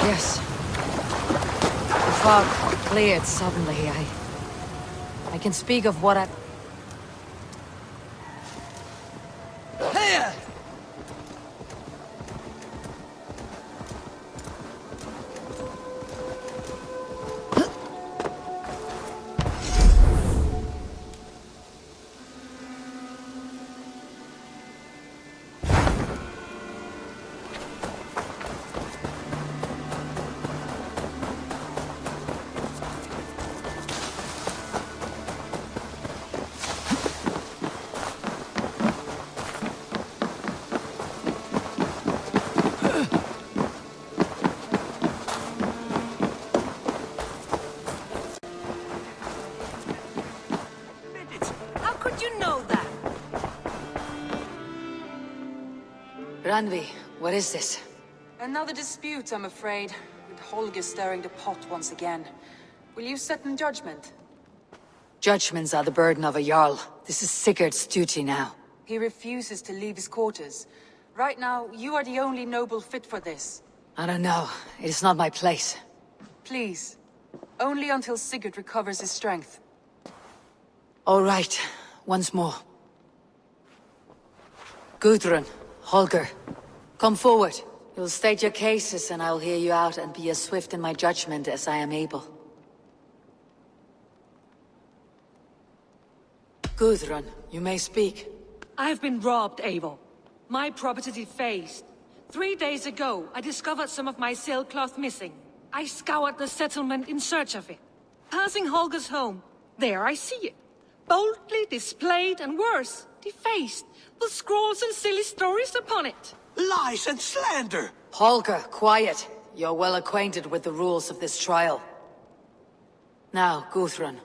Yes. The fog cleared suddenly. I can speak of what I... Here! Ranvi, what is this? Another dispute, I'm afraid, with Holger stirring the pot once again. Will you set in judgment? Judgments are the burden of a Jarl. This is Sigurd's duty now. He refuses to leave his quarters. Right now, you are the only noble fit for this. I don't know. It is not my place. Please. Only until Sigurd recovers his strength. All right. Once more. Gudrun, Holger, come forward. You'll state your cases and I'll hear you out and be as swift in my judgment as I am able. Gudrun, you may speak. I have been robbed, Eivor. My property defaced. 3 days ago, I discovered some of my sailcloth missing. I scoured the settlement in search of it. Passing Holger's home, there I see it. Boldly displayed and worse, defaced, with scrolls and silly stories upon it. Lies and slander! Holger, quiet. You're well acquainted with the rules of this trial. Now, Gudrun,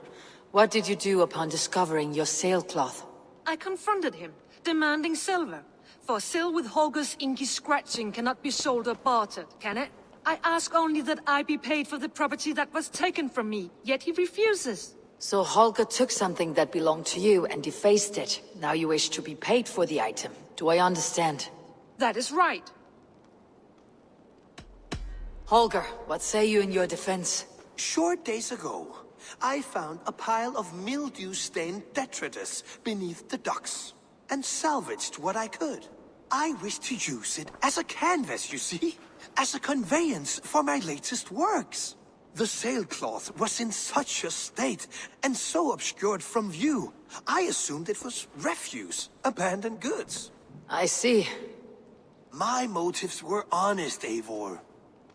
what did you do upon discovering your sailcloth? I confronted him, demanding silver. For sil with Holger's inky scratching cannot be sold or bartered, can it? I ask only that I be paid for the property that was taken from me, yet he refuses. So Holger took something that belonged to you and defaced it. Now you wish to be paid for the item. Do I understand? That is right. Holger, what say you in your defense? Short days ago, I found a pile of mildew-stained detritus beneath the docks, and salvaged what I could. I wished to use it as a canvas, you see? As a conveyance for my latest works. The sailcloth was in such a state, and so obscured from view, I assumed it was refuse, abandoned goods. I see. My motives were honest, Eivor.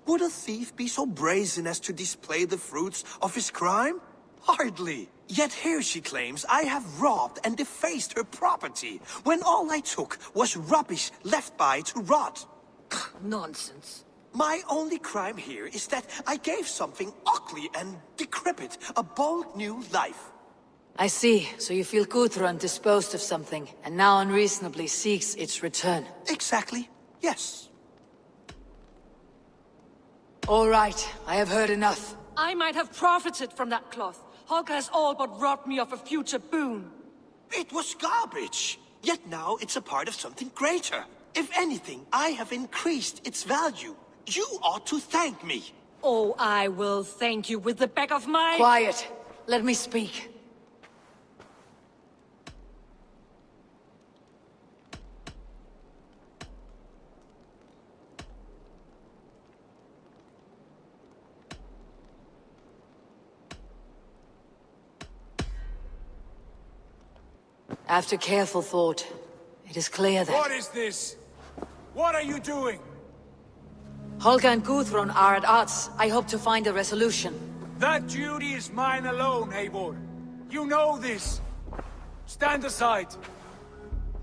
Would a thief be so brazen as to display the fruits of his crime? Hardly. Yet here she claims I have robbed and defaced her property, when all I took was rubbish left by to rot. Nonsense. My only crime here is that I gave something ugly and decrepit a bold new life. I see. So you feel Gudrun disposed of something, and now unreasonably seeks its return. Exactly. Yes. All right. I have heard enough. I might have profited from that cloth. Holger has all but robbed me of a future boon. It was garbage. Yet now it's a part of something greater. If anything, I have increased its value. You ought to thank me. Oh, I will thank you with the back of my... Quiet. Let me speak. After careful thought, it is clear that... What is this? What are you doing? Holger and Gudrun are at odds. I hope to find a resolution. That duty is mine alone, Eivor. You know this. Stand aside.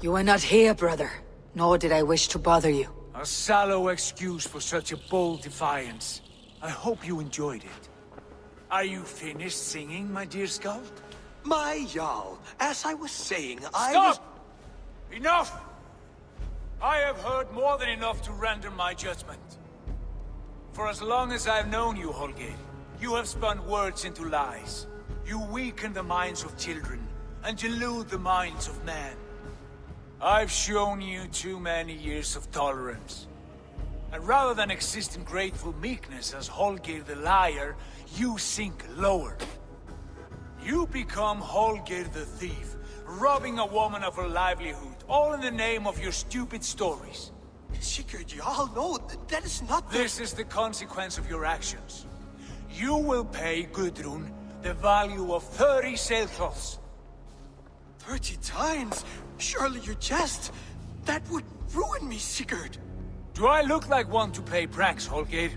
You were not here, brother. Nor did I wish to bother you. A sallow excuse for such a bold defiance. I hope you enjoyed it. Are you finished singing, my dear Skald? My Jarl, as I was saying, Stop! Enough! I have heard more than enough to render my judgment. For as long as I've known you, Holger, you have spun words into lies. You weaken the minds of children, and delude the minds of men. I've shown you too many years of tolerance. And rather than exist in grateful meekness as Holgeir the liar, you sink lower. You become Holgeir the thief, robbing a woman of her livelihood, all in the name of your stupid stories. Sigurd, Jarl, no, that is not the... This is the consequence of your actions. You will pay Gudrun the value of 30 sailcloths. 30 times? Surely you jest. That would ruin me, Sigurd. Do I look like one to pay pranks, Holgeir?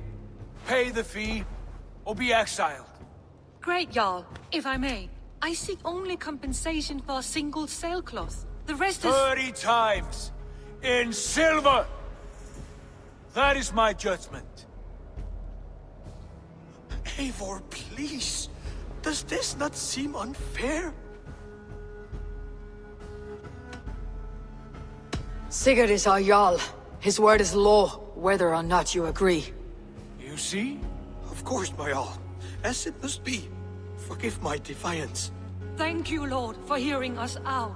Pay the fee, or be exiled. Great, Jarl. If I may, I seek only compensation for a single sailcloth. The rest is... 30 times! In silver! That is my judgment. Eivor, please. Does this not seem unfair? Sigurd is our Jarl. His word is law, whether or not you agree. You see? Of course, my Jarl. As it must be. Forgive my defiance. Thank you, Lord, for hearing us out.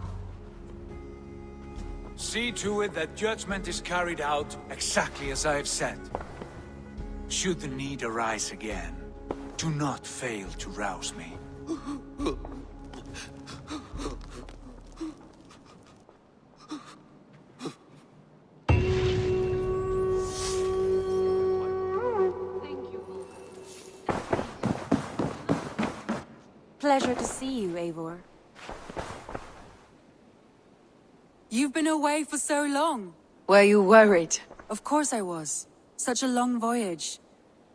See to it that judgment is carried out exactly as I have said. Should the need arise again, do not fail to rouse me. Pleasure to see you, Eivor. You've been away for so long. Were you worried? Of course I was. Such a long voyage.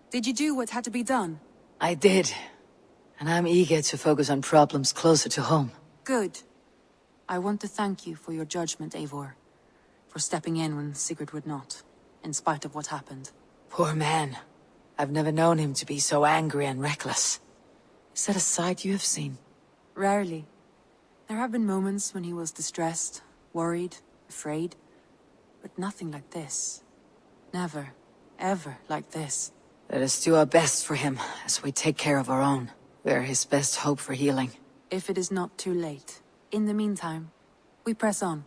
Did you do what had to be done? I did. And I'm eager to focus on problems closer to home. Good. I want to thank you for your judgment, Eivor. For stepping in when Sigurd would not, in spite of what happened. Poor man. I've never known him to be so angry and reckless. Is that a side you have seen? Rarely. There have been moments when he was distressed, worried, afraid. But nothing like this. Never, ever like this. Let us do our best for him, as we take care of our own. We are his best hope for healing. If it is not too late. In the meantime, we press on.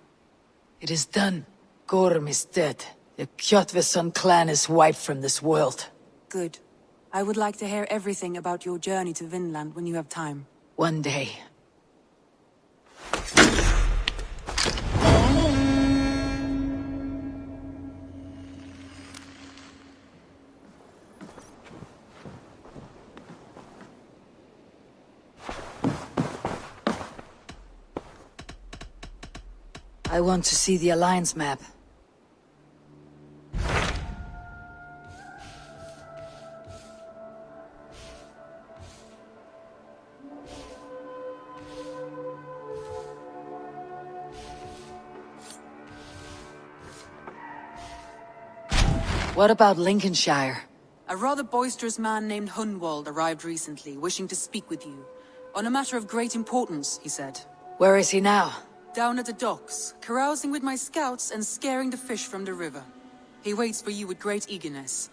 It is done. Gorm is dead. The Kjotveson clan is wiped from this world. Good. I would like to hear everything about your journey to Vinland when you have time. One day. I want to see the Alliance map. What about Lincolnshire? A rather boisterous man named Hunwald arrived recently, wishing to speak with you. On a matter of great importance, he said. Where is he now? Down at the docks, carousing with my scouts and scaring the fish from the river. He waits for you with great eagerness.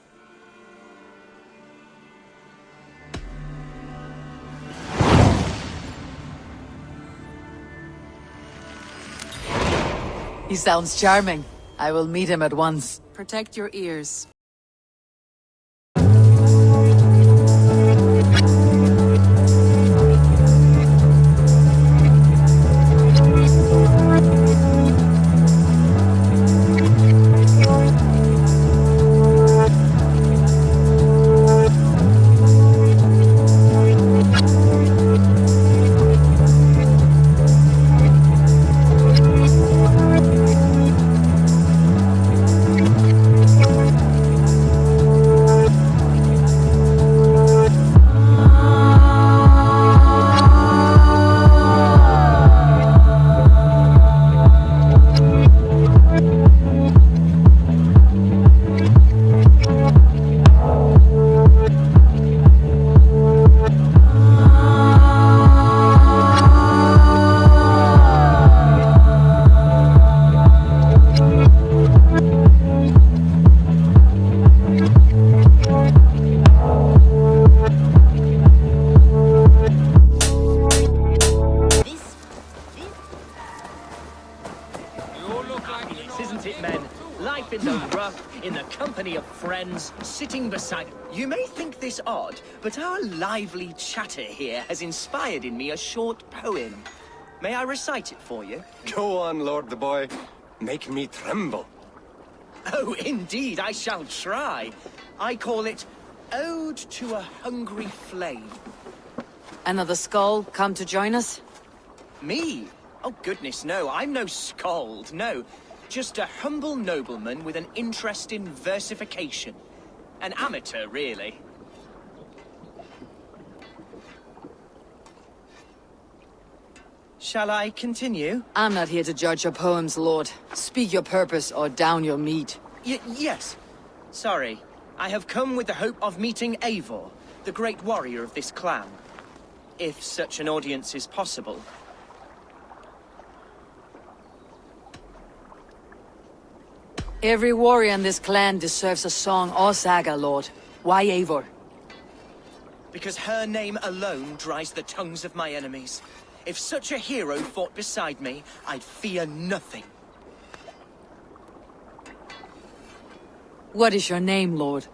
He sounds charming. I will meet him at once. Protect your ears. in the company of friends, sitting beside... You may think this odd, but our lively chatter here has inspired in me a short poem. May I recite it for you? Go on, Lord the Boy. Make me tremble. Oh, indeed, I shall try. I call it Ode to a Hungry Flame. Another skull come to join us? Me? Oh, goodness, no. I'm no skald, no. Just a humble nobleman with an interest in versification. An amateur, really. Shall I continue? I'm not here to judge your poems, Lord. Speak your purpose or down your meat. Yes. Sorry. I have come with the hope of meeting Eivor, the great warrior of this clan. If such an audience is possible. Every warrior in this clan deserves a song or saga, Lord. Why Eivor? Because her name alone dries the tongues of my enemies. If such a hero fought beside me, I'd fear nothing. What is your name, Lord?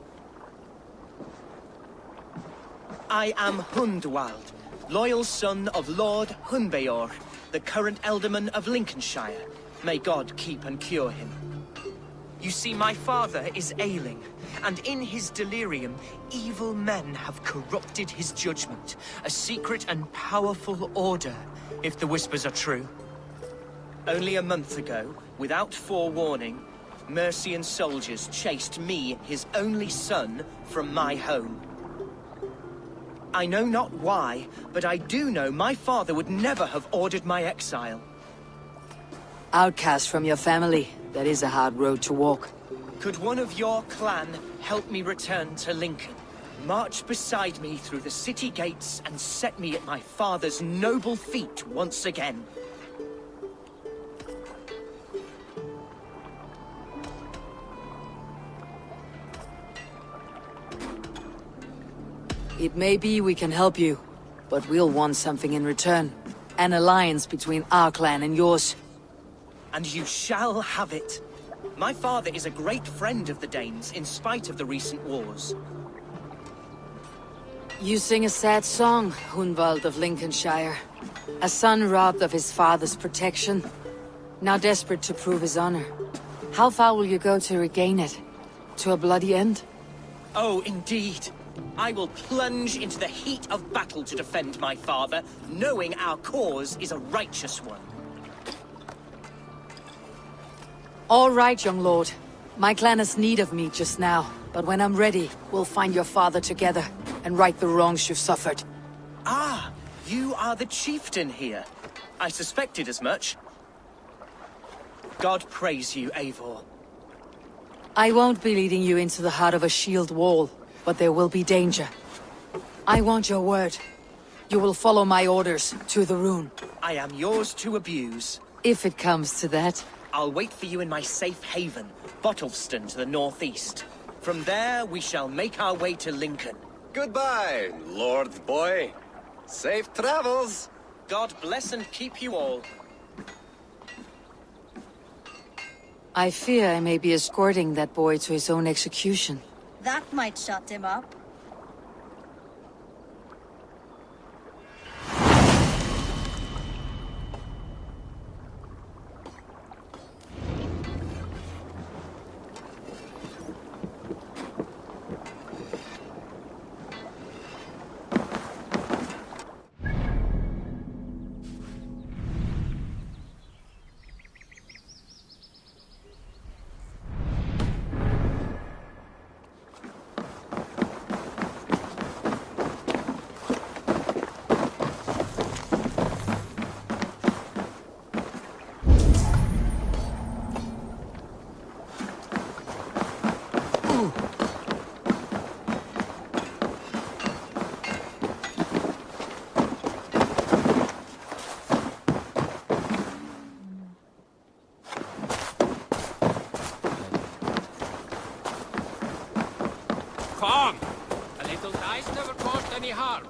I am Hundwald, loyal son of Lord Hunbeor, the current Elderman of Lincolnshire. May God keep and cure him. You see, my father is ailing, and in his delirium, evil men have corrupted his judgment. A secret and powerful order, if the whispers are true. Only a month ago, without forewarning, Mercian soldiers chased me, his only son, from my home. I know not why, but I do know my father would never have ordered my exile. Outcast from your family. That is a hard road to walk. Could one of your clan help me return to Lincoln? March beside me through the city gates and set me at my father's noble feet once again. It may be we can help you, but we'll want something in return. An alliance between our clan and yours. And you shall have it. My father is a great friend of the Danes, in spite of the recent wars. You sing a sad song, Hunwald of Lincolnshire. A son robbed of his father's protection, now desperate to prove his honor. How far will you go to regain it? To a bloody end? Oh, indeed. I will plunge into the heat of battle to defend my father, knowing our cause is a righteous one. All right, young lord. My clan has need of me just now, but when I'm ready, we'll find your father together and right the wrongs you've suffered. Ah, you are the chieftain here. I suspected as much. God praise you, Eivor. I won't be leading you into the heart of a shield wall, but there will be danger. I want your word. You will follow my orders to the rune. I am yours to abuse. If it comes to that. I'll wait for you in my safe haven, Bottleston to the northeast. From there, we shall make our way to Lincoln. Goodbye, Lord Boy. Safe travels. God bless and keep you all. I fear I may be escorting that boy to his own execution. That might shut him up. Come! A little dice never caused any harm.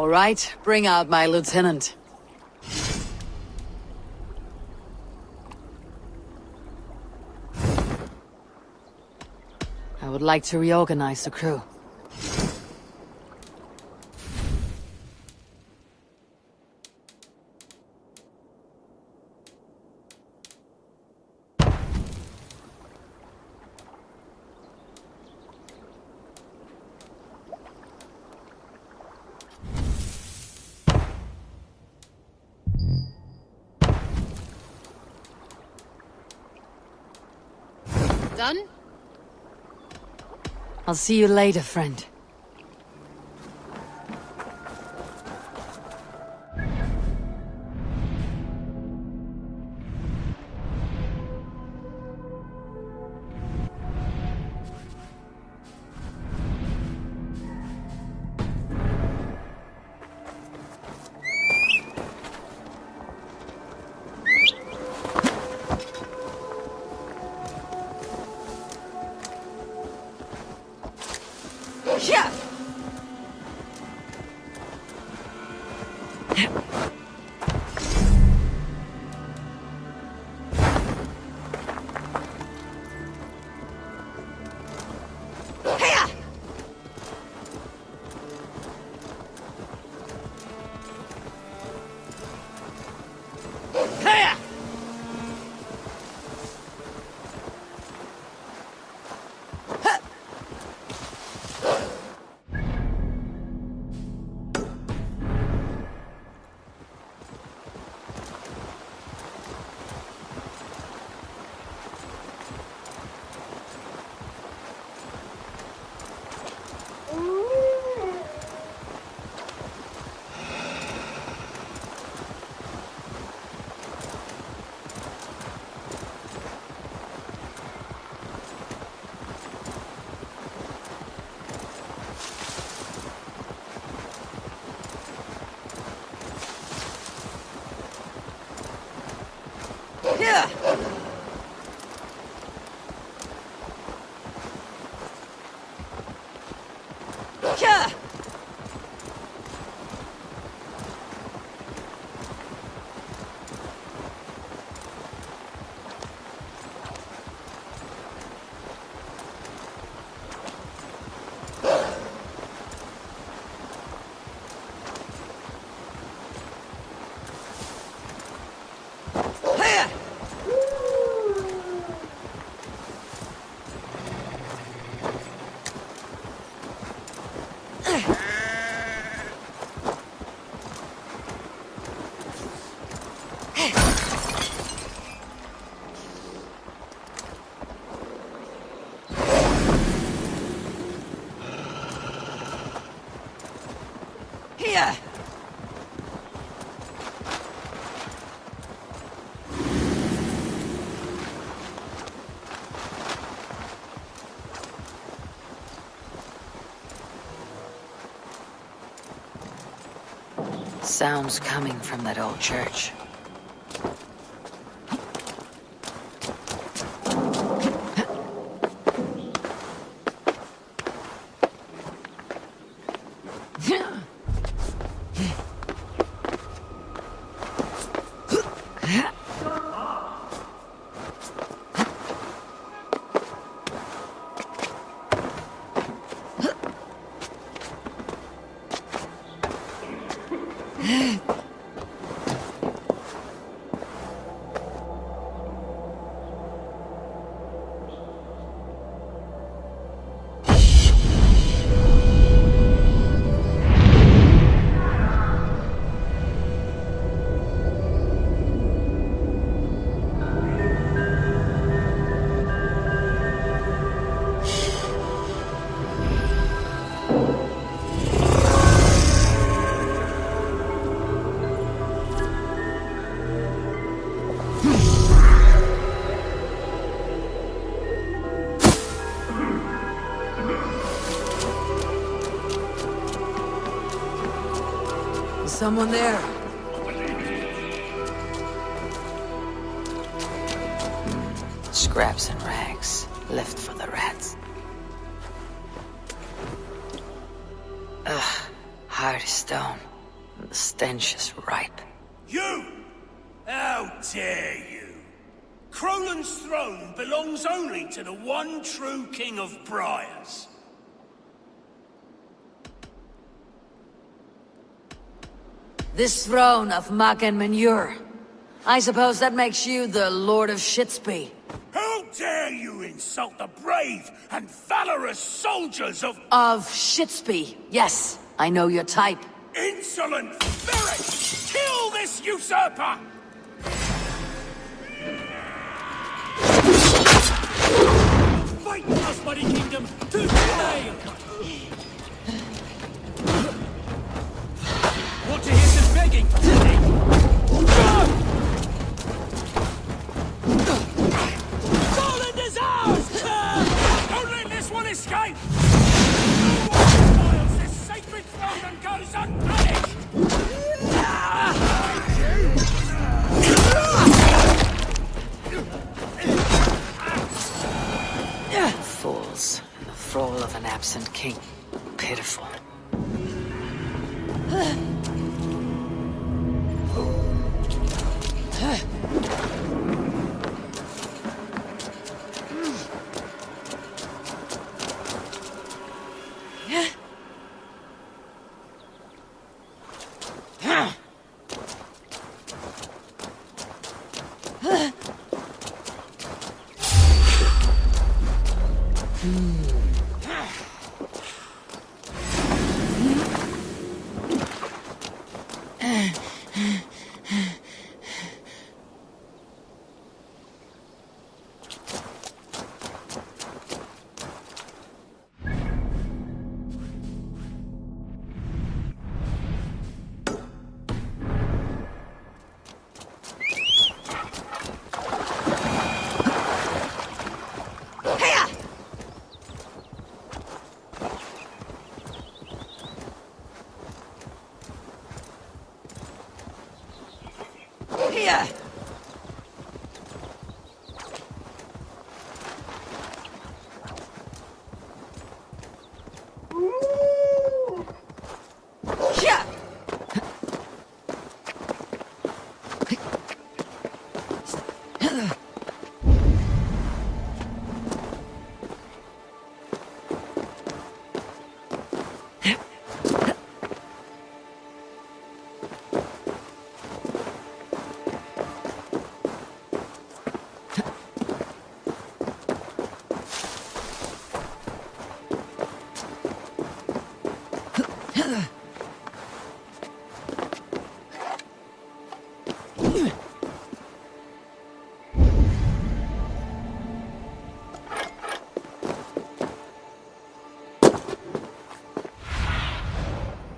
All right, bring out my lieutenant. I would like to reorganize the crew. Done? I'll see you later, friend. Yeah. Yeah. Yeah. Here! Sounds coming from that old church. Is someone there? Scraps and rags, left for the rats. Ugh, hard as stone. and the stench is ripe. You! How dare you! Crolan's throne belongs only to the one true King of Briars. This throne of muck and manure. I suppose that makes you the Lord of Shitsby. How dare you insult the brave and valorous soldiers of... Of Shitsby, yes. I know your type. Insolent ferret! Kill this usurper! Fight us, Muddy Kingdom, to the nail! Want to hear some begging from me? Poland is ours! Don't let this one escape! No one spoils this sacred throne and goes unpunished! Fools, in the thrall of an absent king. Pitiful. Here! Here!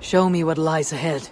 Show me what lies ahead.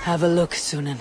Have a look, Sunan.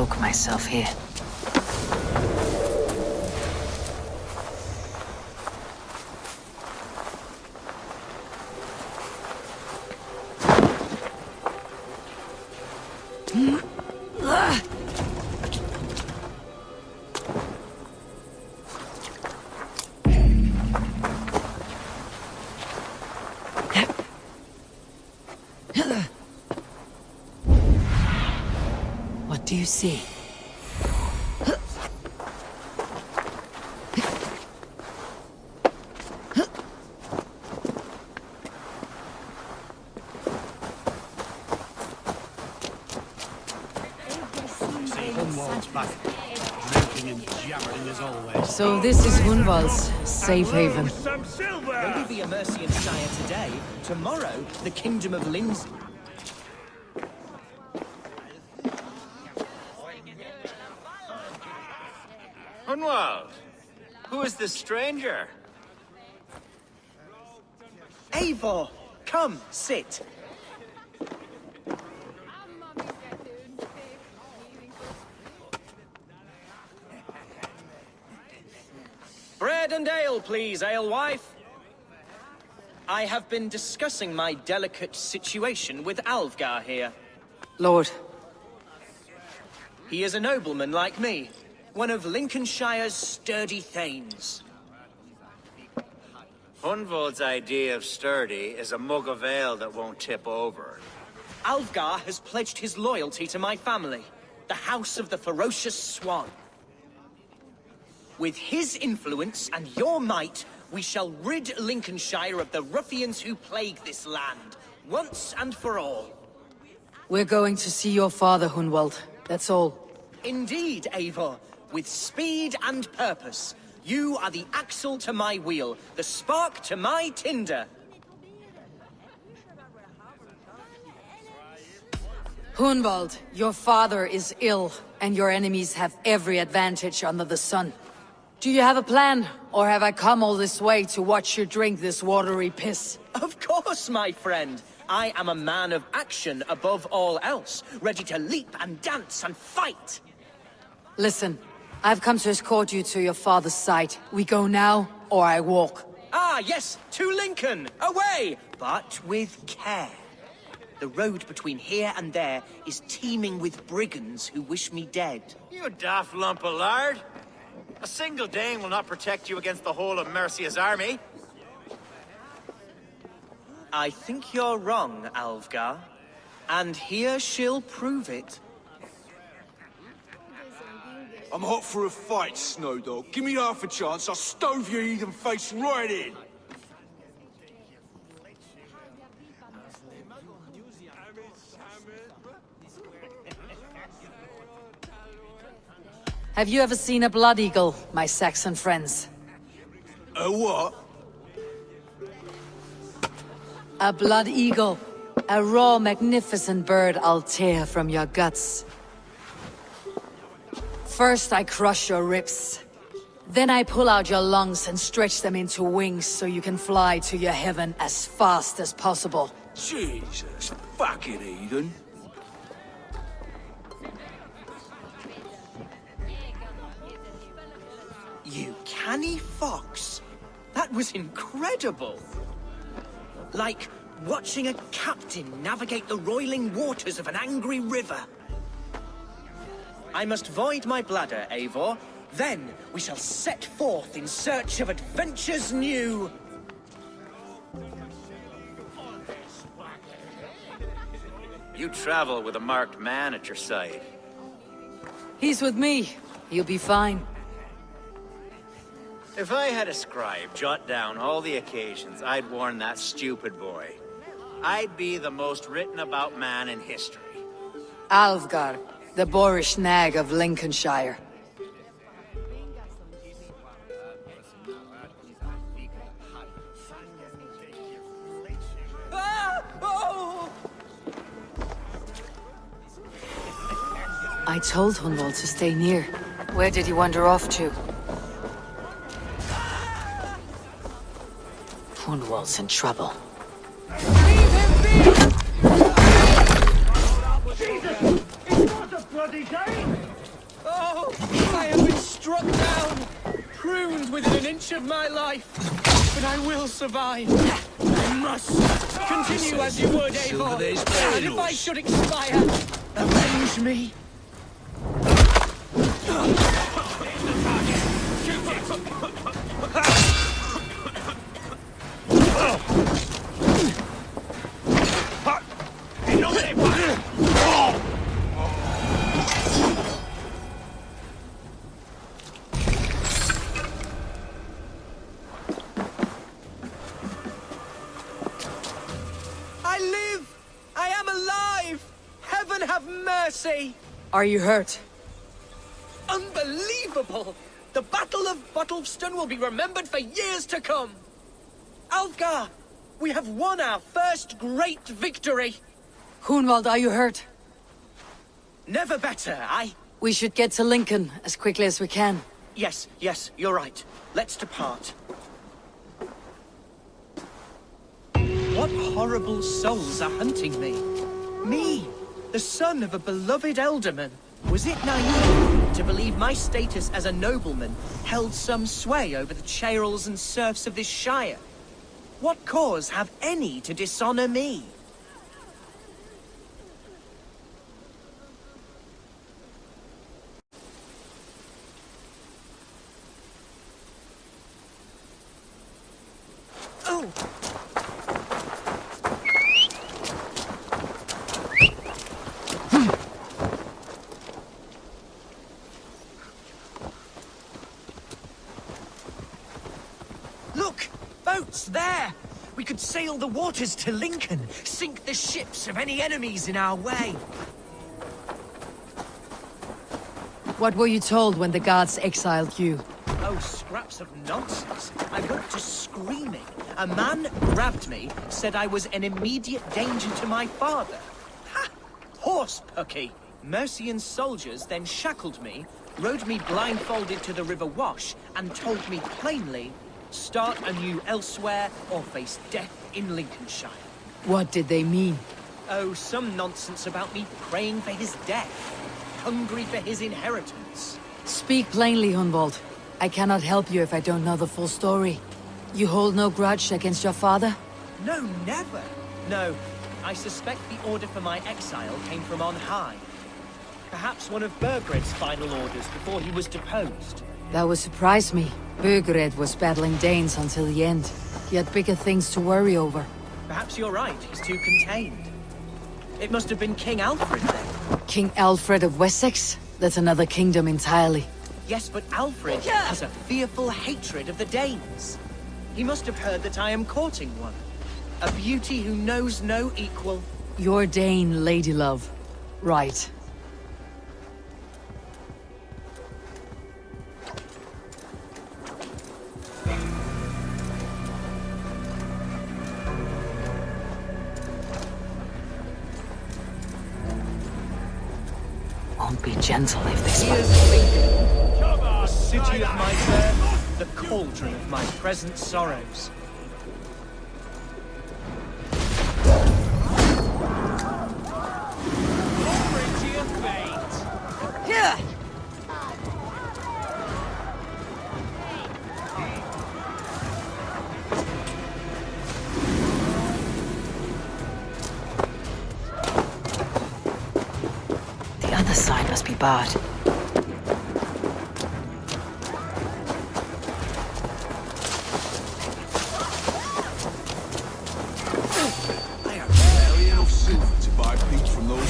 cloak myself here. What do you see? So this is Hunwald's safe haven. Maybe be a Mercian Shire today, tomorrow the Kingdom of Linz. Hunwald, who is this stranger? Eivor, come, sit. Bread and ale, please, alewife. I have been discussing my delicate situation with Alvgar here. Lord. He is a nobleman like me, one of Lincolnshire's sturdy thanes. Hunwald's idea of sturdy is a mug of ale that won't tip over. Alvgar has pledged his loyalty to my family, the House of the Ferocious Swan. With his influence and your might, we shall rid Lincolnshire of the ruffians who plague this land, once and for all. We're going to see your father, Hunwald. That's all. Indeed, Eivor. With speed and purpose. You are the axle to my wheel, the spark to my tinder. Hunwald, your father is ill, and your enemies have every advantage under the sun. Do you have a plan, or have I come all this way to watch you drink this watery piss? Of course, my friend. I am a man of action above all else, ready to leap and dance and fight. Listen, I've come to escort you to your father's side. We go now, or I walk. Ah, yes, to Lincoln! Away! But with care. The road between here and there is teeming with brigands who wish me dead. You daft lump of lard! A single Dane will not protect you against the whole of Mercia's army. I think you're wrong, Alvgar. And here she'll prove it. I'm hot for a fight, Snowdog. Give me half a chance, I'll stove your heathen face right in. Have you ever seen a blood eagle, my Saxon friends? A what? A blood eagle. A raw, magnificent bird I'll tear from your guts. First I crush your ribs. Then I pull out your lungs and stretch them into wings so you can fly to your heaven as fast as possible. Jesus, fucking heathen. You canny fox. That was incredible. Like watching a captain navigate the roiling waters of an angry river. I must void my bladder, Eivor. Then we shall set forth in search of adventures new. You travel with a marked man at your side. He's with me. He'll be fine. If I had a scribe jot down all the occasions I'd warn that stupid boy, I'd be the most written about man in history. Alvgar, the boorish nag of Lincolnshire. I told Hunwald to stay near. Where did he wander off to? Hunwald's in trouble. Jesus! It's not a bloody game! within an inch of my life, but I will survive. I must continue as you would, Eivor. And if I should expire, avenge me. I live! I am alive! Heaven have mercy! Are you hurt? Unbelievable! The Battle of Bottleston will be remembered for years to come! Alfgar! We have won our first great victory! Hunwald, are you hurt? Never better, We should get to Lincoln as quickly as we can. Yes, you're right. Let's depart. What horrible souls are hunting me? Me, the son of a beloved ealdorman. Was it naive to believe my status as a nobleman held some sway over the churls and serfs of this shire? What cause have any to dishonor me? Oh! Look! Boats there! We could sail the waters to Lincoln, sink the ships of any enemies in our way. What were you told when the gods exiled you? Oh, scraps of nonsense. I went to screaming. A man grabbed me, said I was an immediate danger to my father. Ha! Horse pucky! Mercian soldiers then shackled me, rode me blindfolded to the River Wash, and told me plainly, start anew elsewhere or face death in Lincolnshire. What did they mean? Oh, some nonsense about me praying for his death, hungry for his inheritance. Speak plainly, Hunwald. I cannot help you if I don't know the full story. You hold no grudge against your father? No, never. No, I suspect the order for my exile came from on high. Perhaps one of Burgred's final orders before he was deposed. That would surprise me. Burgred was battling Danes until the end. He had bigger things to worry over. Perhaps you're right, he's too contained. It must have been King Alfred then. King Alfred of Wessex? That's another kingdom entirely. Yes, but Alfred has a fearful hatred of the Danes. He must have heard that I am courting one. A beauty who knows no equal. Your Dane, ladylove. Right. Won't be gentle if this Here's Lincoln, the city of my birth, the cauldron of my present sorrows. Yeah. The other side must be barred. I have barely enough silver to buy peach from those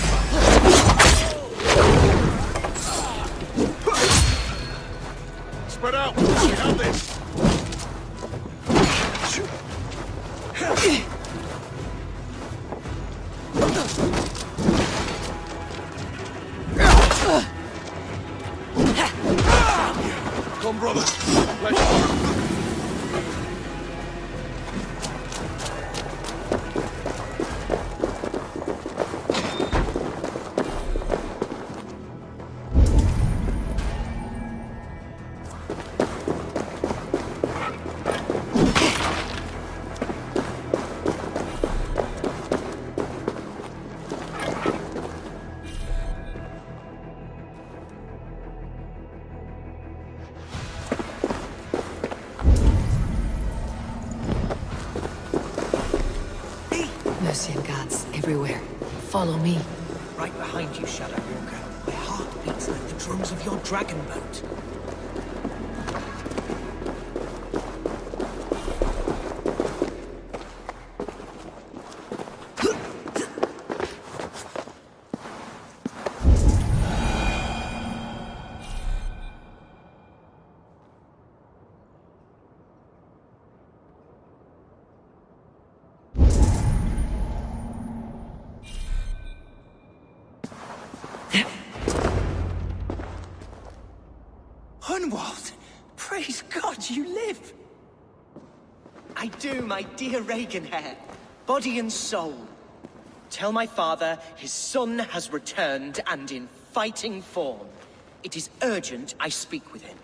Spread out! We have this! Come, brother. Let's go. Mercian guards everywhere. Follow me. Right behind you, Shadow Walker. My heart beats like the drums of your dragon boat. Hunwald! Praise God you live! I do, my dear Reaganhair. Body and soul. Tell my father his son has returned and in fighting form. It is urgent I speak with him.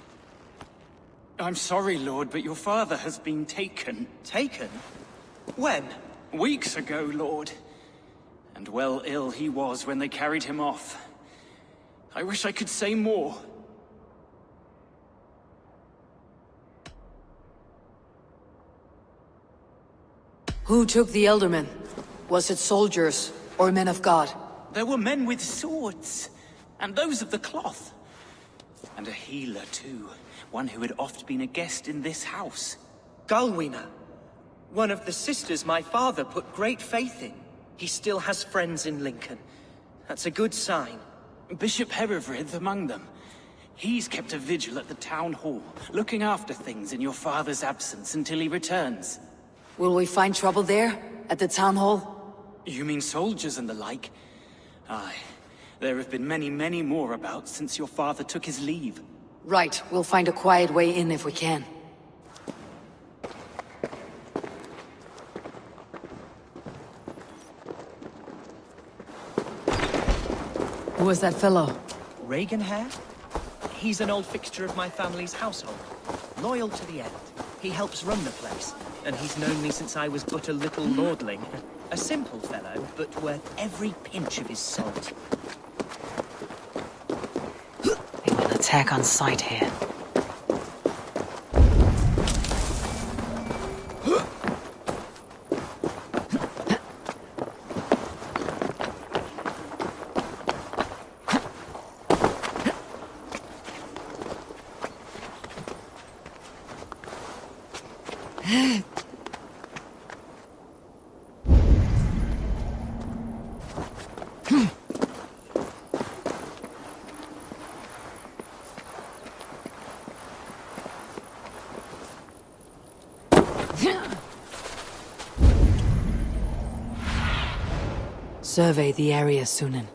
I'm sorry, Lord, but your father has been taken. Taken? When? Weeks ago, Lord. And well ill he was when they carried him off. I wish I could say more. Who took the Elderman? Was it soldiers or men of God? There were men with swords, and those of the cloth. And a healer, too. One who had oft been a guest in this house. Galwina. One of the sisters my father put great faith in. He still has friends in Lincoln. That's a good sign. Bishop Herivrid among them. He's kept a vigil at the town hall, looking after things in your father's absence until he returns. Will we find trouble there? At the town hall? You mean soldiers and the like? Aye. There have been many, many more about since your father took his leave. Right. We'll find a quiet way in if we can. Who was that fellow? Reaganhair? He's an old fixture of my family's household. Loyal to the end. He helps run the place, and he's known me since I was but a little lordling. A simple fellow, but worth every pinch of his salt. They will attack on sight here. Survey the area, Sunan.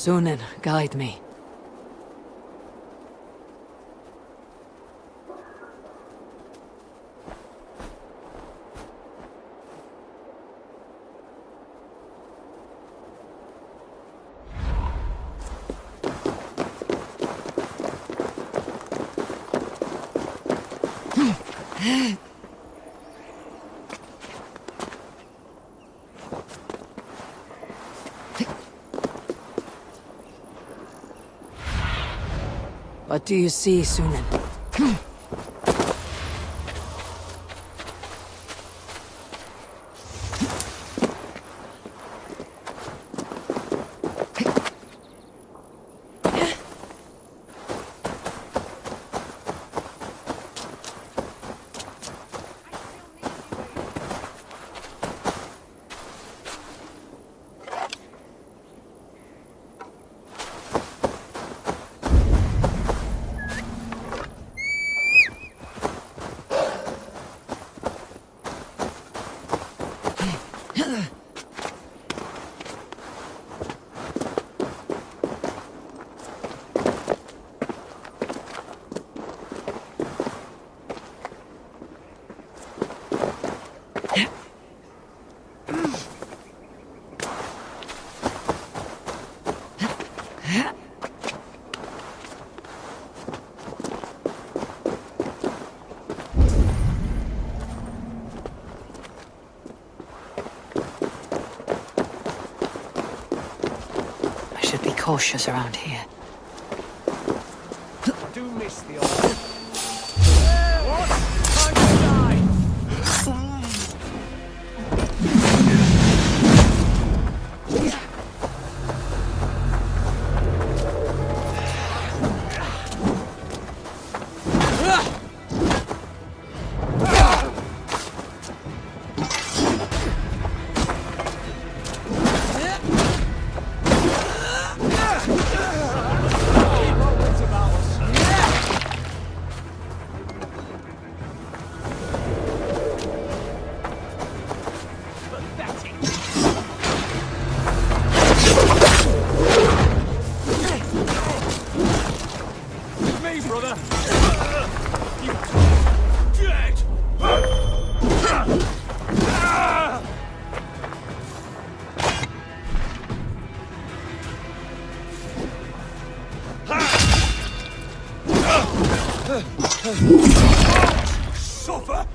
Sunan, guide me. What do you see, Sunan? Cautious around here. Do miss the old. What? Time to die! Suffer!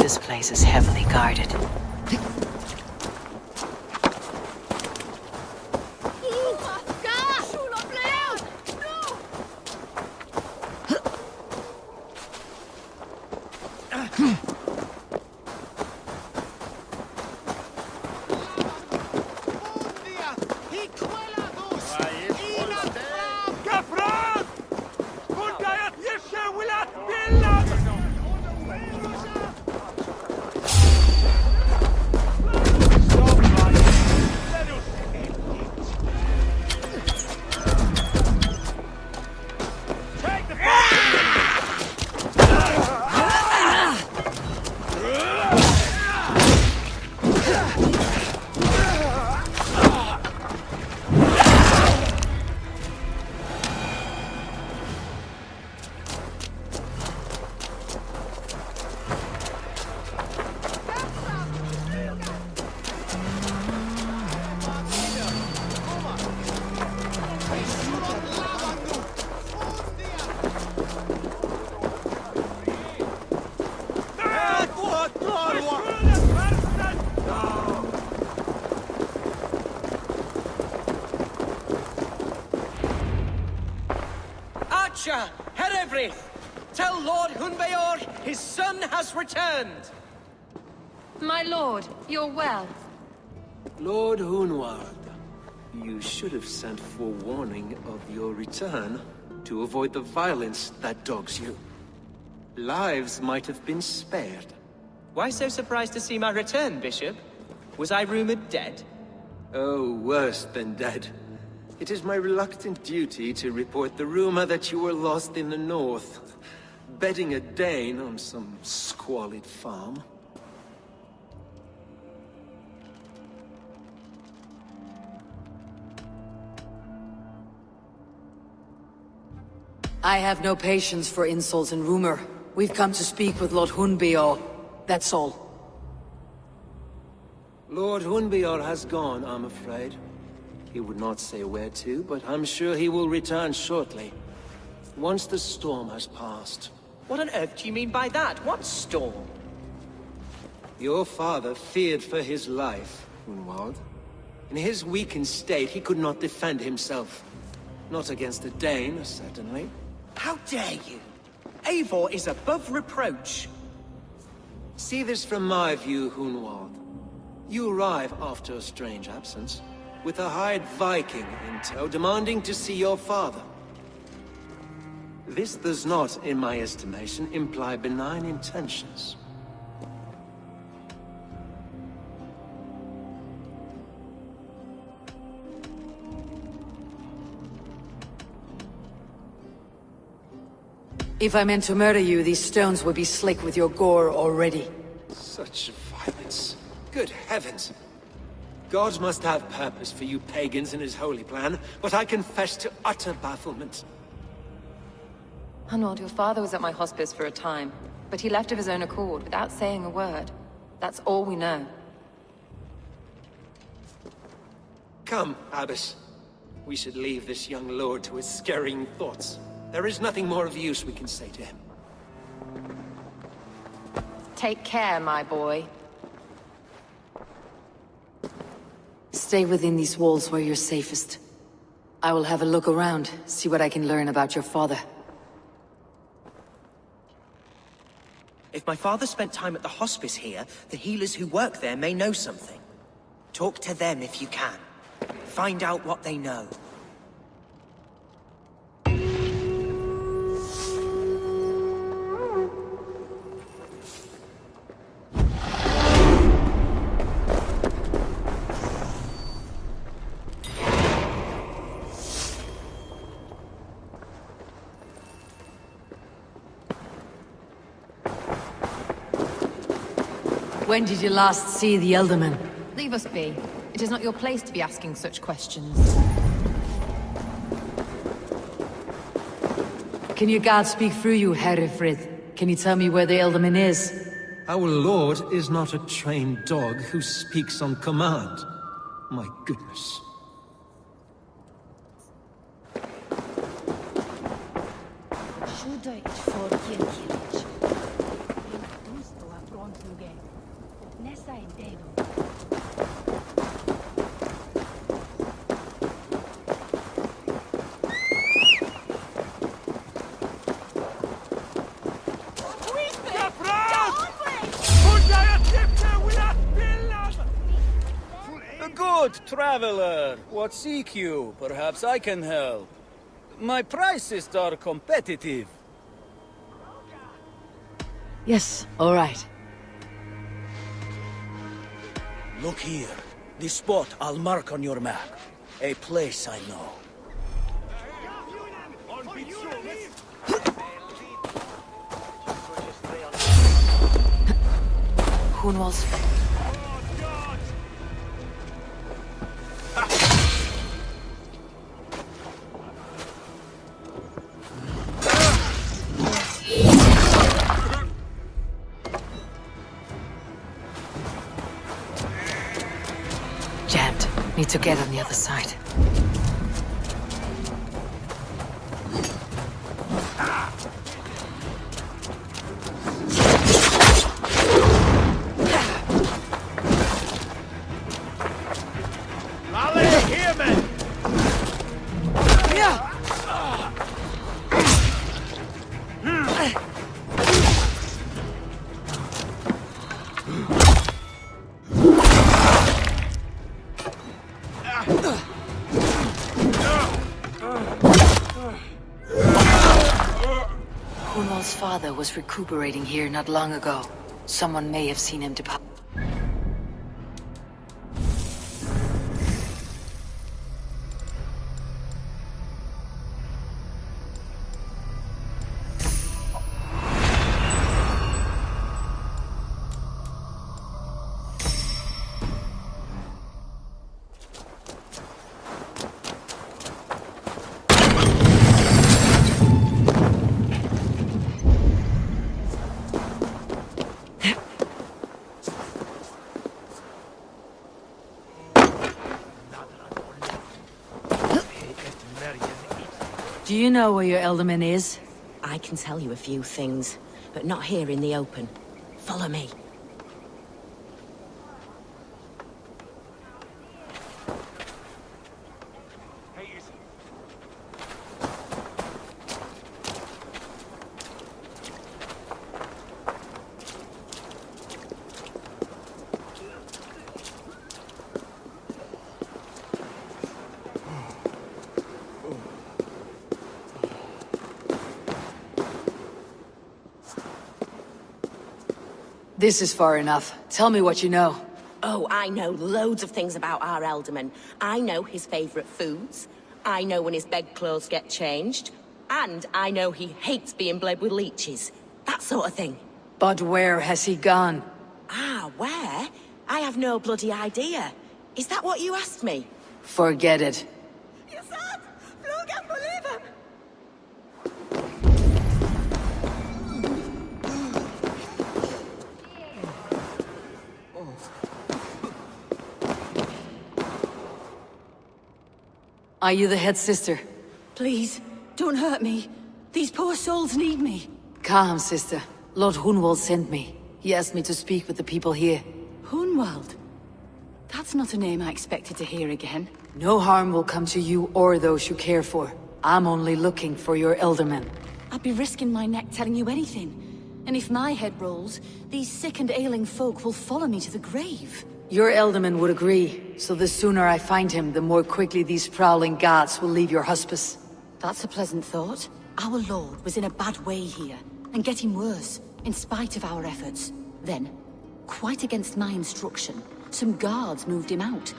This place is heavily guarded. Herevri! Tell Lord Hunbeor his son has returned! My lord, you're well. Lord Hunwald, you should have sent forewarning of your return to avoid the violence that dogs you. Lives might have been spared. Why so surprised to see my return, Bishop? Was I rumored dead? Oh, worse than dead. It is my reluctant duty to report the rumor that you were lost in the north, bedding a Dane on some squalid farm. I have no patience for insult and rumor. We've come to speak with Lord Hunbeor. That's all. Lord Hunbeor has gone, I'm afraid. He would not say where to, but I'm sure he will return shortly. Once the storm has passed. What on earth do you mean by that? What storm? Your father feared for his life, Hunwald. In his weakened state, he could not defend himself. Not against a Dane, certainly. How dare you? Eivor is above reproach. See this from my view, Hunwald. You arrive after a strange absence, with a hired Viking in tow demanding to see your father. This does not, in my estimation, imply benign intentions. If I meant to murder you, these stones would be slick with your gore already. Such violence. Good heavens. God must have purpose for you pagans in his holy plan, but I confess to utter bafflement. Hunwald, your father was at my hospice for a time, but he left of his own accord without saying a word. That's all we know. Come, Abbess. We should leave this young lord to his scurrying thoughts. There is nothing more of use we can say to him. Take care, my boy. Stay within these walls where you're safest. I will have a look around, see what I can learn about your father. If my father spent time at the hospice here, the healers who work there may know something. Talk to them if you can. Find out what they know. When did you last see the Elderman? Leave us be. It is not your place to be asking such questions. Can your god speak through you, Herefrith? Can you tell me where the Elderman is? Our lord is not a trained dog who speaks on command. My goodness. Good traveler, what seek you? Perhaps I can help. My prices are competitive. Yes, all right. Look here. This spot I'll mark on your map. A place I know. Hunwald's... Jammed. Need to get on the other side. Hunwald's father was recuperating here not long ago. Someone may have seen him depart. Do you know where your Elderman is? I can tell you a few things, but not here in the open. Follow me. This is far enough. Tell me what you know. Oh, I know loads of things about our Elderman. I know his favorite foods. I know when his bedclothes get changed. And I know he hates being bled with leeches. That sort of thing. But where has he gone? Ah, where? I have no bloody idea. Is that what you asked me? Forget it. You said! You can't believe him! Are you the head sister? Please, don't hurt me. These poor souls need me. Calm, sister. Lord Hunwald sent me. He asked me to speak with the people here. Hunwald? That's not a name I expected to hear again. No harm will come to you or those you care for. I'm only looking for your Elderman. I'd be risking my neck telling you anything. And if my head rolls, these sick and ailing folk will follow me to the grave. Your Elderman would agree, so the sooner I find him, the more quickly these prowling guards will leave your hospice. That's a pleasant thought. Our lord was in a bad way here, and getting worse, in spite of our efforts. Then, quite against my instruction, some guards moved him out.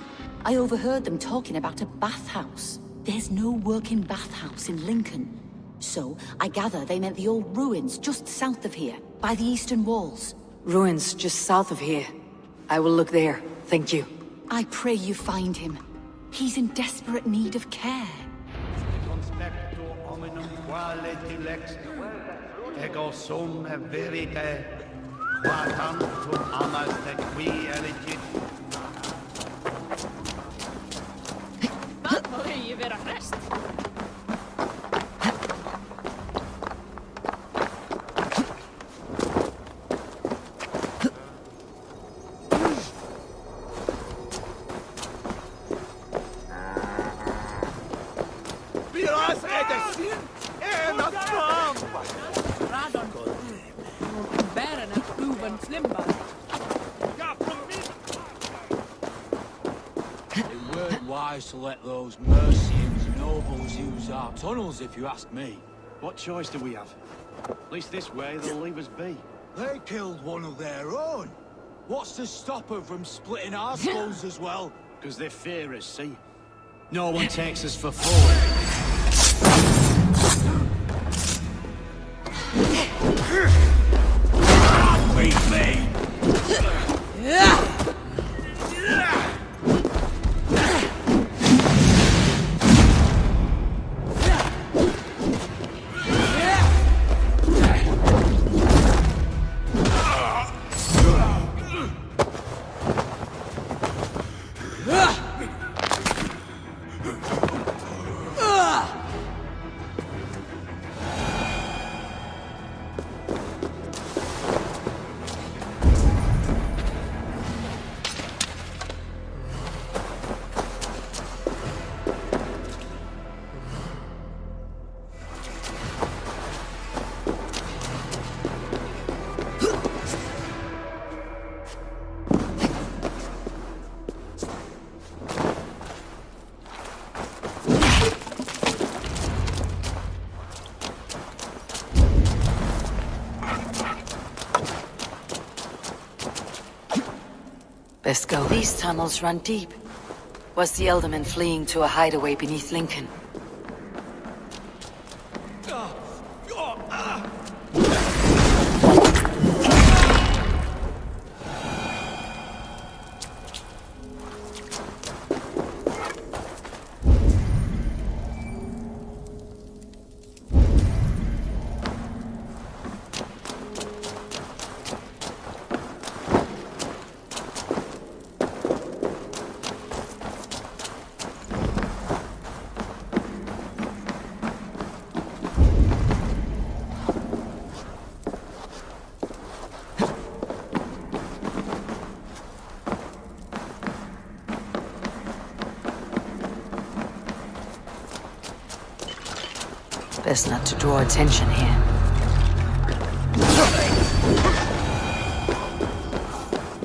I overheard them talking about a bathhouse. There's no working bathhouse in Lincoln. So, I gather they meant the old ruins just south of here, by the eastern walls. Ruins just south of here. I will look there, thank you. I pray you find him. He's in desperate need of care. Conspecto hominum quale dilex, ego sum verite, qua tantum amas te qui elegit. Vad må ju vara präst? To let those Mercians nobles use our tunnels, if you ask me. What choice do we have? At least this way they'll leave us be. They killed one of their own. What's to stop them from splitting our skulls as well? Because they fear us, see? No one takes us for fools. Beat me! Best go. These tunnels run deep. Was the Elderman fleeing to a hideaway beneath Lincoln? Best not to draw attention here.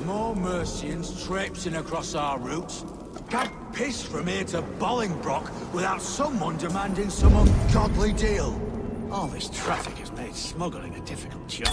More Mercians traipsing across our routes. Can't piss from here to Bolingbroke without someone demanding some ungodly deal. All this traffic has made smuggling a difficult job.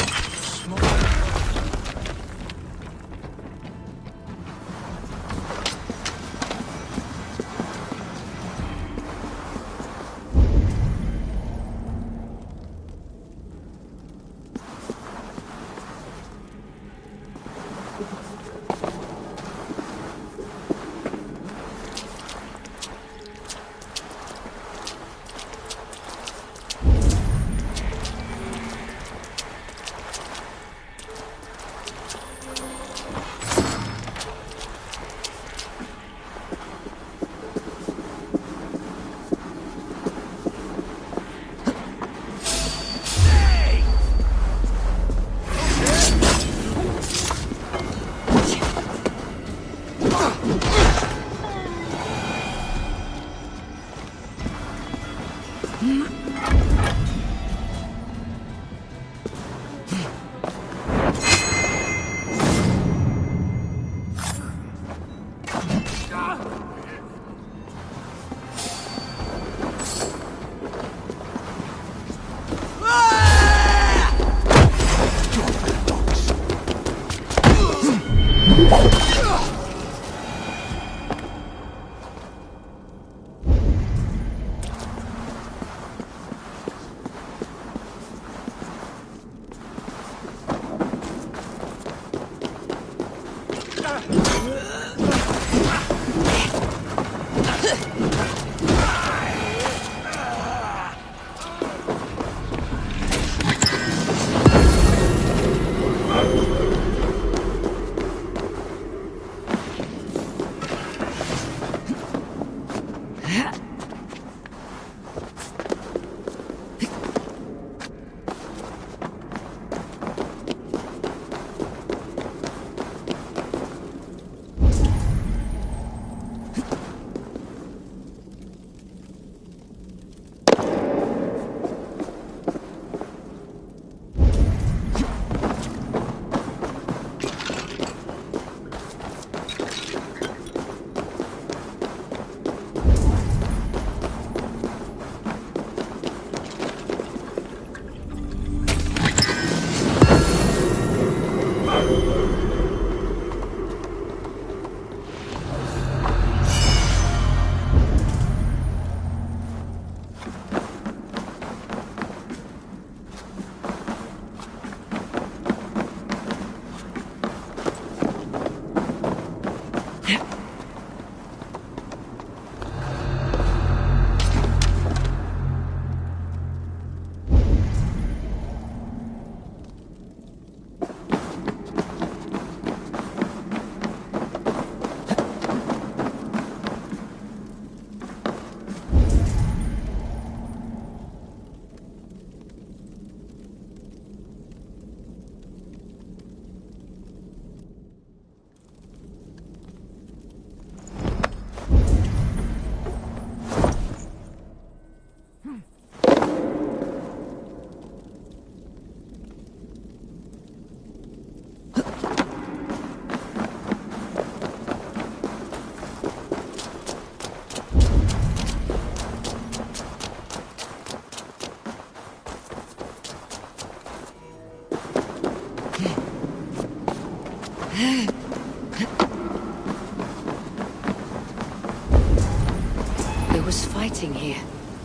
There was fighting here.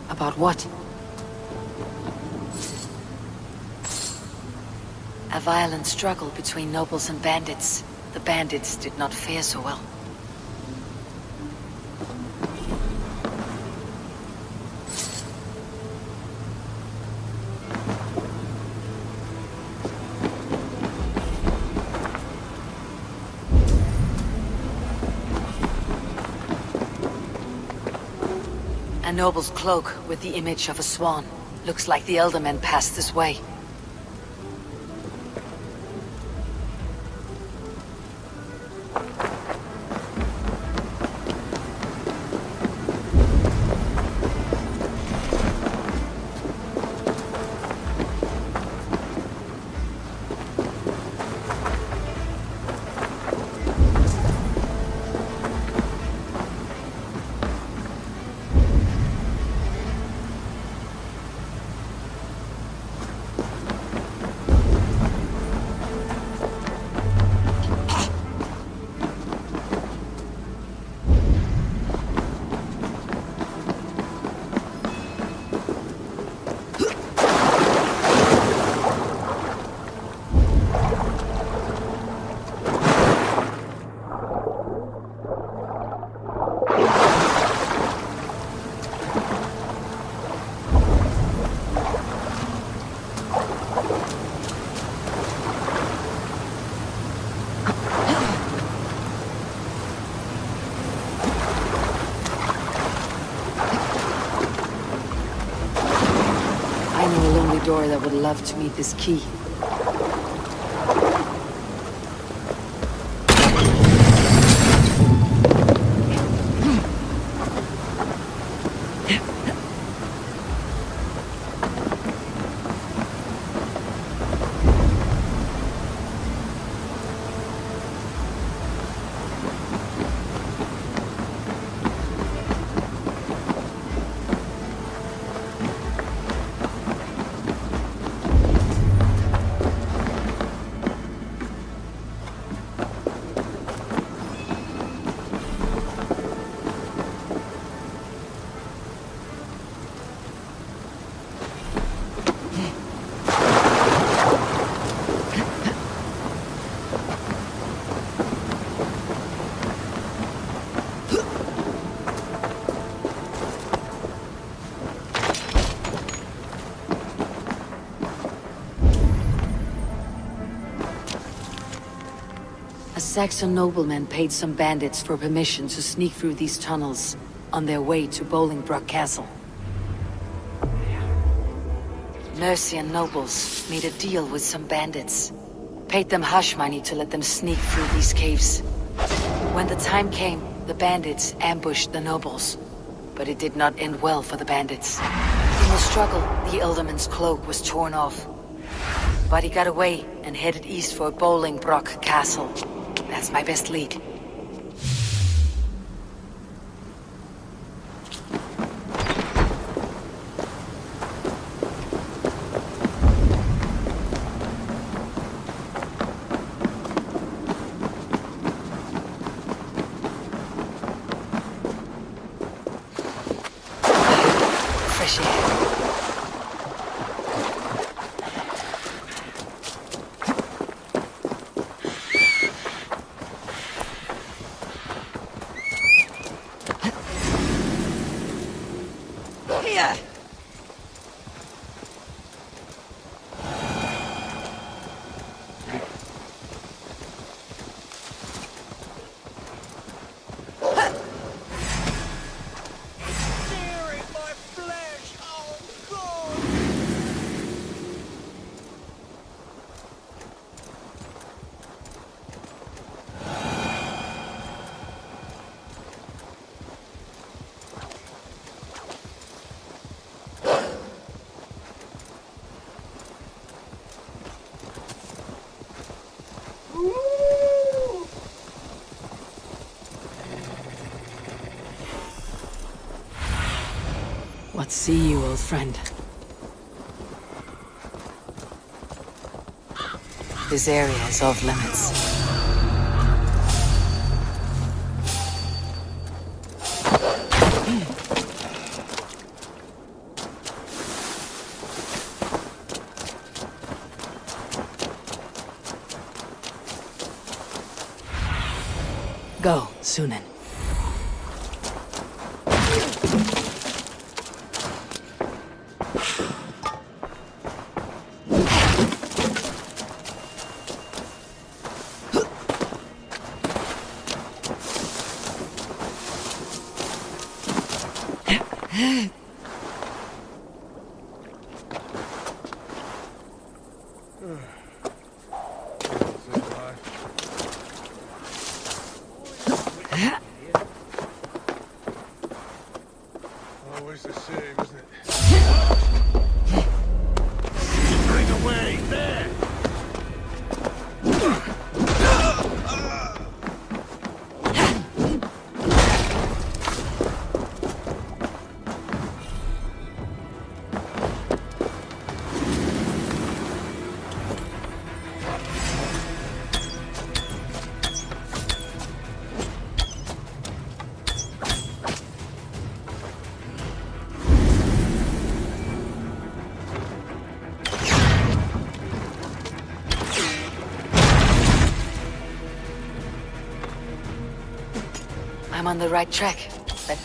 About what? A violent struggle between nobles and bandits. The bandits did not fare so well. A noble's cloak with the image of a swan. Looks like the elder men passed this way. sure that would love to meet this key. A Saxon nobleman paid some bandits for permission to sneak through these tunnels on their way to Bolingbroke Castle. Mercian nobles made a deal with some bandits. Paid them hush money to let them sneak through these caves. When the time came, the bandits ambushed the nobles. But it did not end well for the bandits. In the struggle, the Elderman's cloak was torn off. But he got away and headed east for Bolingbroke Castle. That's my best lead. Fresh air. What see you, old friend? This area is off limits. Go, Sunan. Always the same, isn't it? Bring away there! I'm on the right track, but...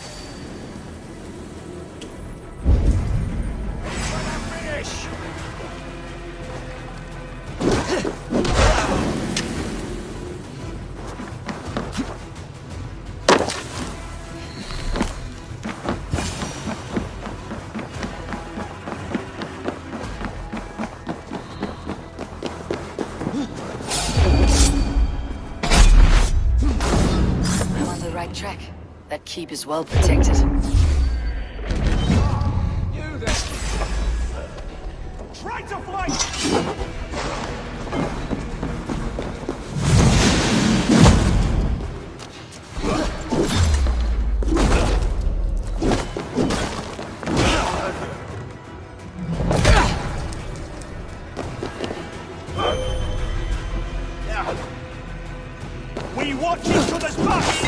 right track. That keep is well protected. You there! Try to flank! We watch each other's backs!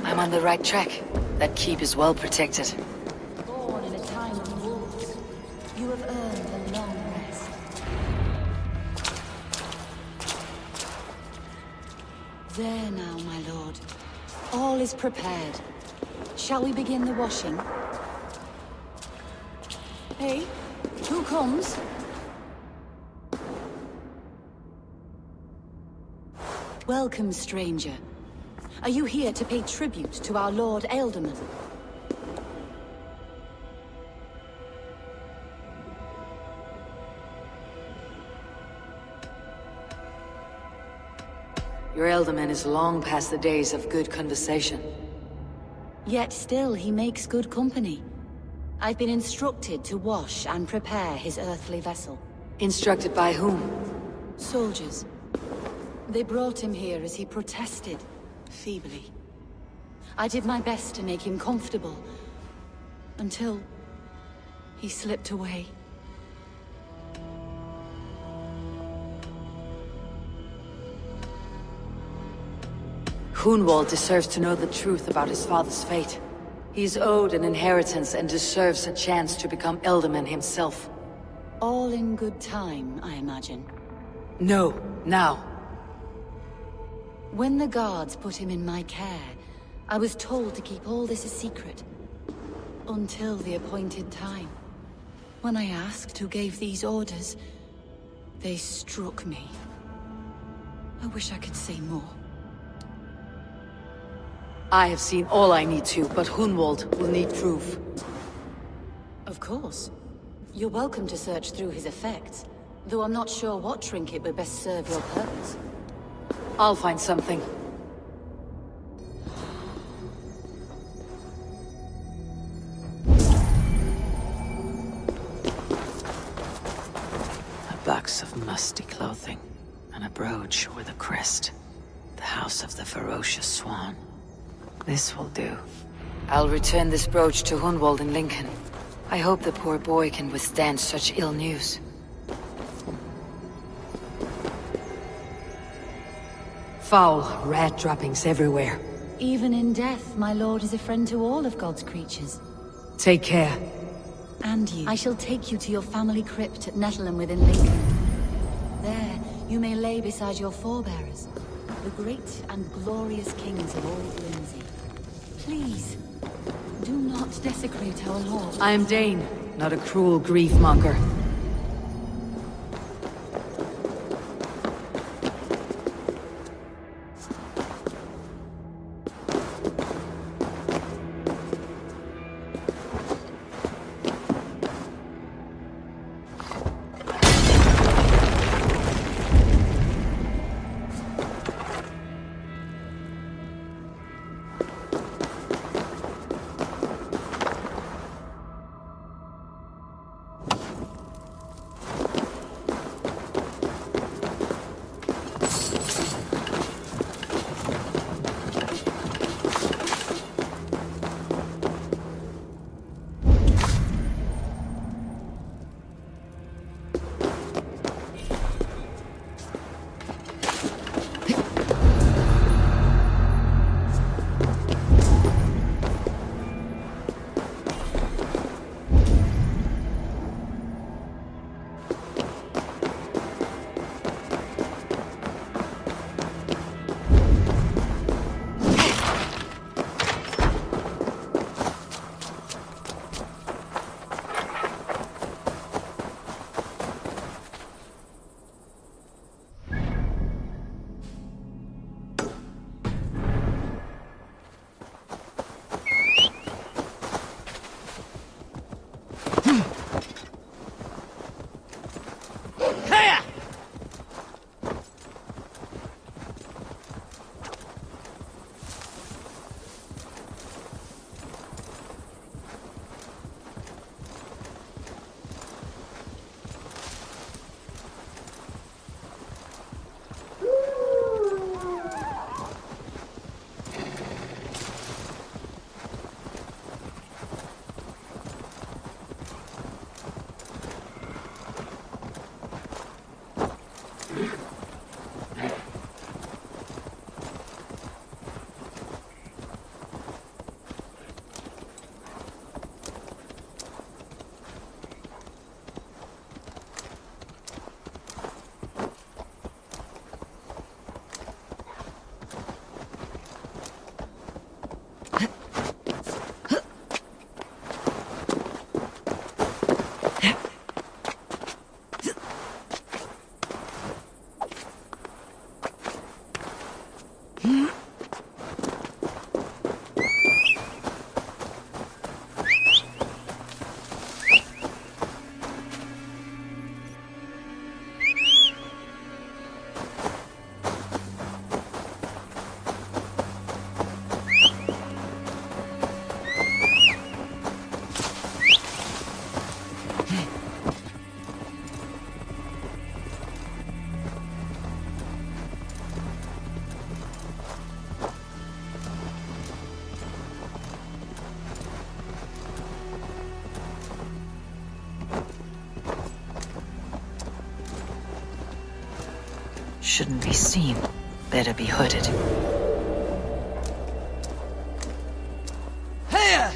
I'm on the right track. That keep is well protected. Born in a time of wolves, you have earned a long rest. There now, my lord. All is prepared. Shall we begin the washing? Hey, who comes? Welcome, stranger. Are you here to pay tribute to our Lord Ealdorman? Your Ealdorman is long past the days of good conversation. Yet still he makes good company. I've been instructed to wash and prepare his earthly vessel. Instructed by whom? Soldiers. They brought him here as he protested, feebly. I did my best to make him comfortable, until he slipped away. Hunwald deserves to know the truth about his father's fate. He's owed an inheritance and deserves a chance to become Ealdorman himself. All in good time, I imagine. No, now. When the guards put him in my care, I was told to keep all this a secret. Until the appointed time. When I asked who gave these orders, they struck me. I wish I could say more. I have seen all I need to, but Hunwald will need proof. Of course. You're welcome to search through his effects, though I'm not sure what trinket would best serve your purpose. I'll find something. A box of musty clothing, and a brooch with a crest. The House of the Ferocious Swan. This will do. I'll return this brooch to Hunwald in Lincoln. I hope the poor boy can withstand such ill news. Foul rat droppings everywhere. Even in death, my lord is a friend to all of God's creatures. Take care. And you. I shall take you to your family crypt at Nettleton within Lincoln. There, you may lay beside your forebearers, the great and glorious kings of old Lindsey. Please, do not desecrate our lord. I am Dane, not a cruel grief-monger. Shouldn't be seen. Better be hooded. Here!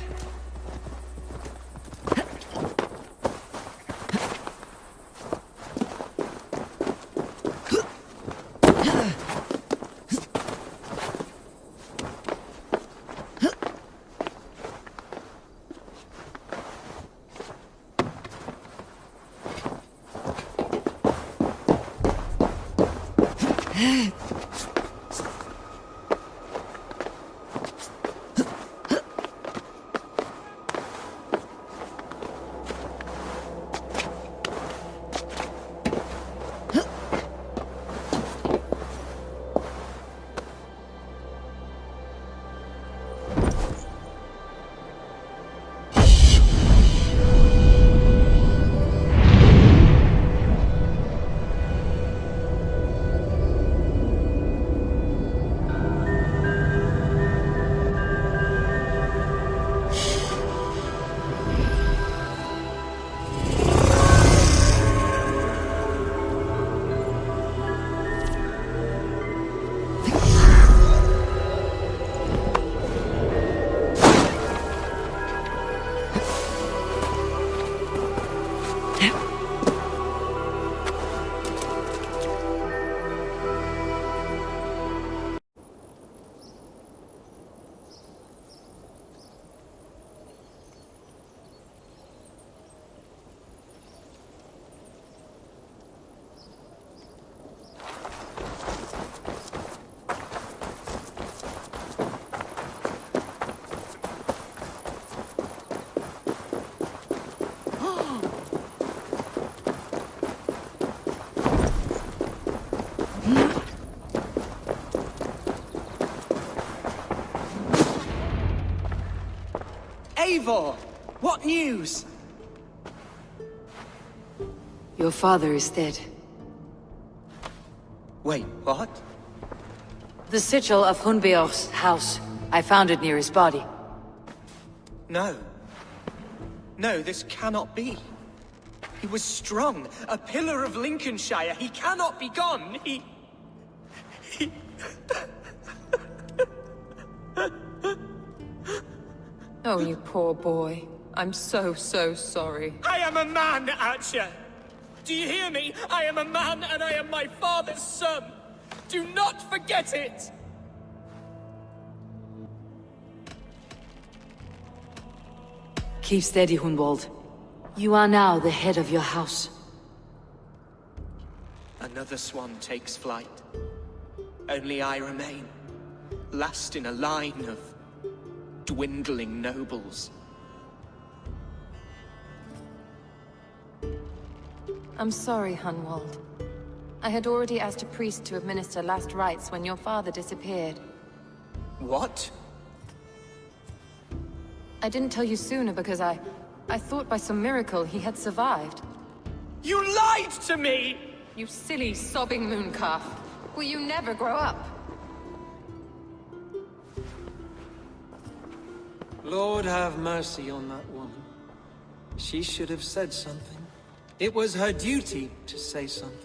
Eivor! What news? Your father is dead. Wait, what? The sigil of Hunbeor's house. I found it near his body. No. No, this cannot be. He was strong, a pillar of Lincolnshire. He cannot be gone. He... Oh, you poor boy. I'm so sorry. I am a man, Archer! Do you hear me? I am a man and I am my father's son! Do not forget it! Keep steady, Hunwald. You are now the head of your house. Another swan takes flight. Only I remain, last in a line of dwindling nobles. I'm sorry, Hunwald. I had already asked a priest to administer last rites when your father disappeared. What? I didn't tell you sooner because I thought by some miracle he had survived. You lied to me! You silly, sobbing mooncalf. Will you never grow up? Lord have mercy on that woman. She should have said something. It was her duty to say something.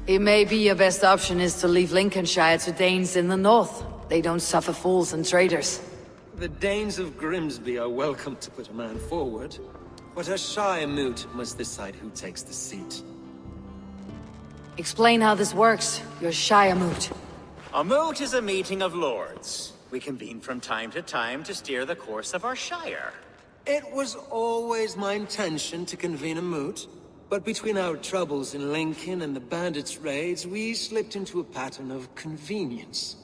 It may be your best option is to leave Lincolnshire to Danes in the north. They don't suffer fools and traitors. The Danes of Grimsby are welcome to put a man forward, but a Shire moot must decide who takes the seat. Explain how this works, your Shire moot. A moot is a meeting of lords. We convene from time to time to steer the course of our Shire. It was always my intention to convene a moot, but between our troubles in Lincoln and the bandits' raids, we slipped into a pattern of convenience.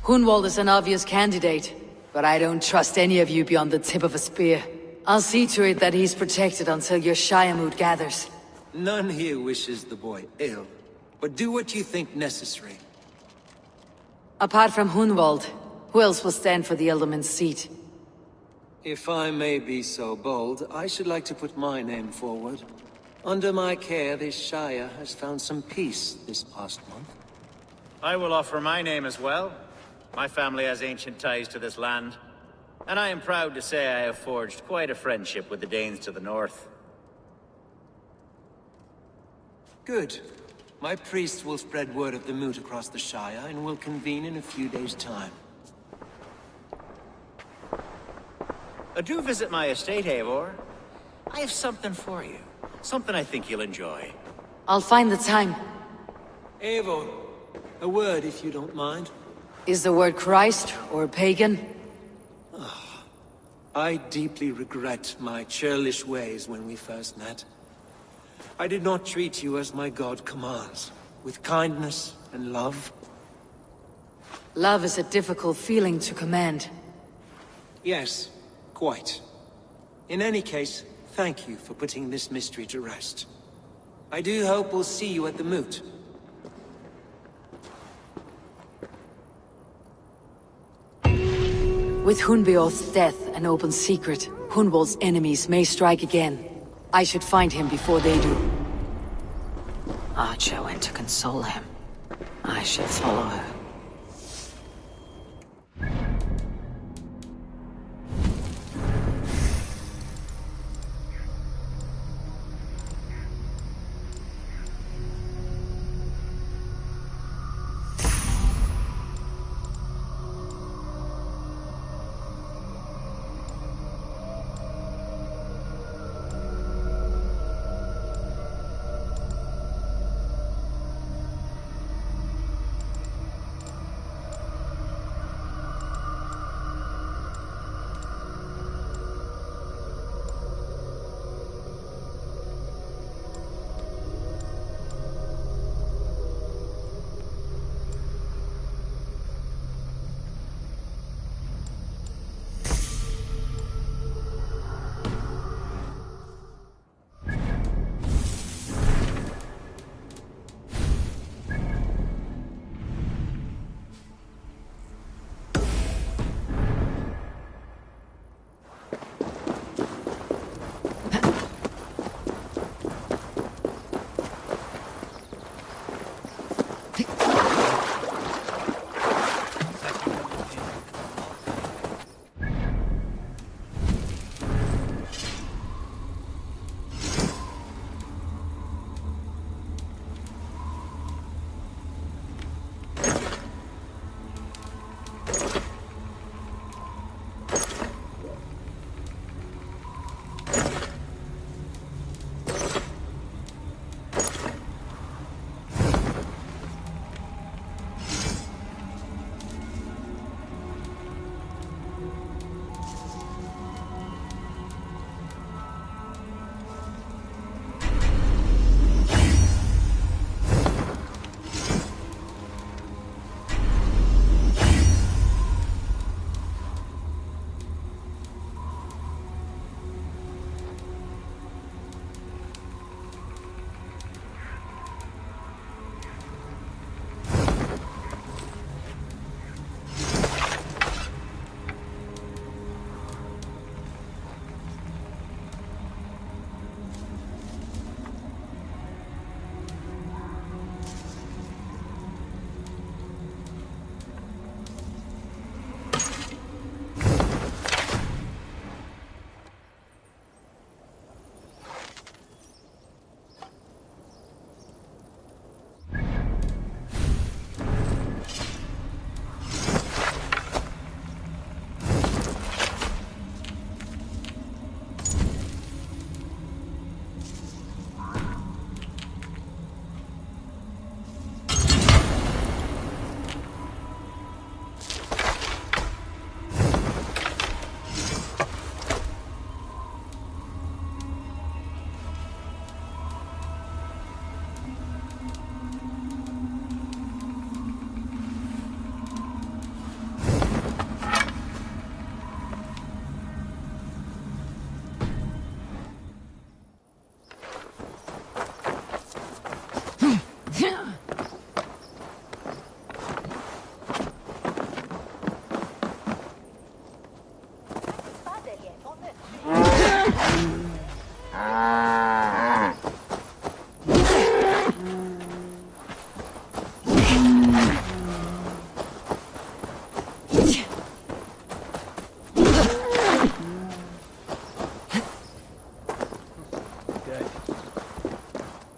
Hunwald is an obvious candidate, but I don't trust any of you beyond the tip of a spear. I'll see to it that he's protected until your Shire moot gathers. None here wishes the boy ill, but do what you think necessary. Apart from Hunwald, who else will stand for the Ealdorman's seat? If I may be so bold, I should like to put my name forward. Under my care, this Shire has found some peace this past month. I will offer my name as well. My family has ancient ties to this land, and I am proud to say I have forged quite a friendship with the Danes to the north. Good. My priests will spread word of the moot across the Shire, and will convene in a few days' time. Do visit my estate, Eivor. I have something for you. Something I think you'll enjoy. I'll find the time. Eivor, a word if you don't mind. Is the word Christ or pagan? I deeply regret my churlish ways when we first met. I did not treat you as my god commands, with kindness and love. Love is a difficult feeling to command. Yes, quite. In any case, thank you for putting this mystery to rest. I do hope we'll see you at the moot. With Hunbeorth's death an open secret, Hunwald's enemies may strike again. I should find him before they do. Archer went to console him. I shall follow her.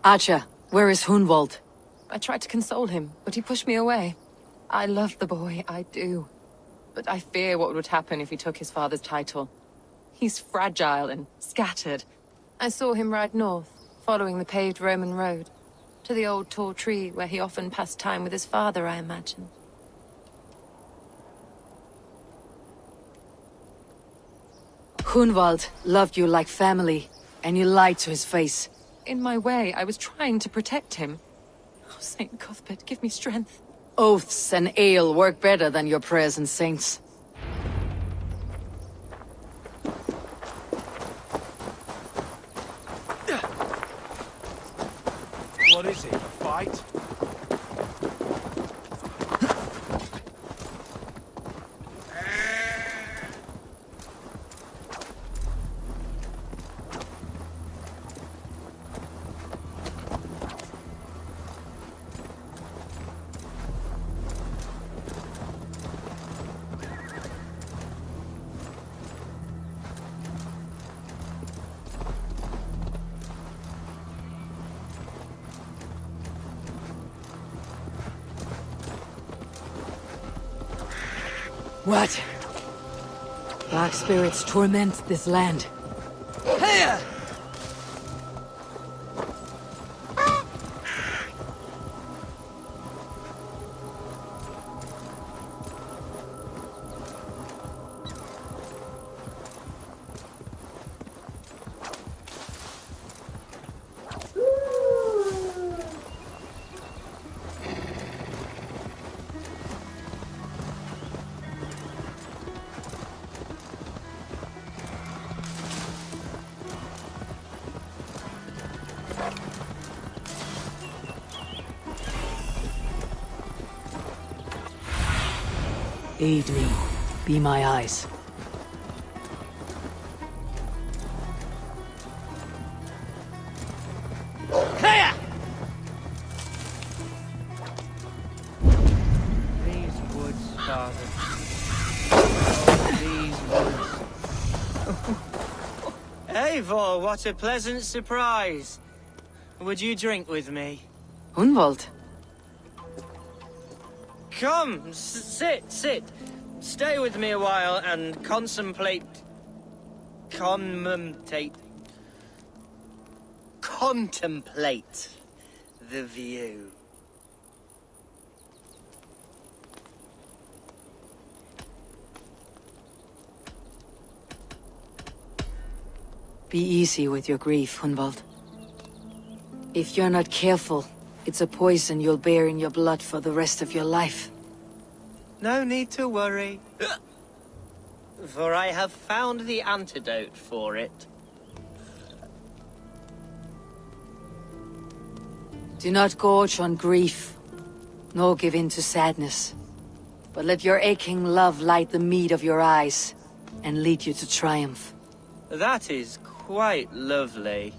Archer, where is Hunwald? I tried to console him, but he pushed me away. I love the boy, I do. But I fear what would happen if he took his father's title. He's fragile and scattered. I saw him ride north, following the paved Roman road. To the old tall tree where he often passed time with his father, I imagine. Hunwald loved you like family, and you lied to his face. In my way, I was trying to protect him. Oh, Saint Cuthbert, give me strength. Oaths and ale work better than your prayers and saints. What is it, a fight? What? Dark spirits torment this land. Here! Aid me. Be my eyes. Here! These woods, Father. These woods. Eivor, what a pleasant surprise. Would you drink with me? Hunwald? Come, sit. Stay with me a while and contemplate the view. Be easy with your grief, Hunwald. If you're not careful, it's a poison you'll bear in your blood for the rest of your life. No need to worry, for I have found the antidote for it. Do not gorge on grief, nor give in to sadness. But let your aching love light the mead of your eyes, and lead you to triumph. That is quite lovely.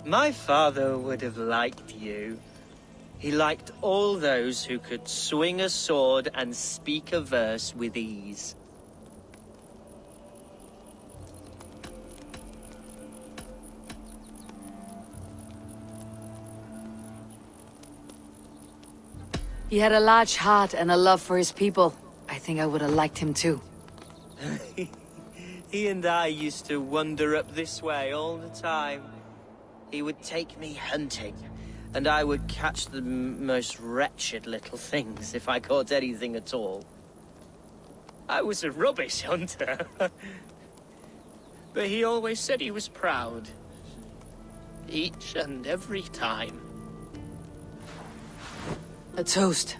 My father would have liked you. He liked all those who could swing a sword and speak a verse with ease. He had a large heart and a love for his people. I think I would have liked him too. He and I used to wander up this way all the time. He would take me hunting, and I would catch the most wretched little things if I caught anything at all. I was a rubbish hunter. But he always said he was proud. Each and every time. A toast.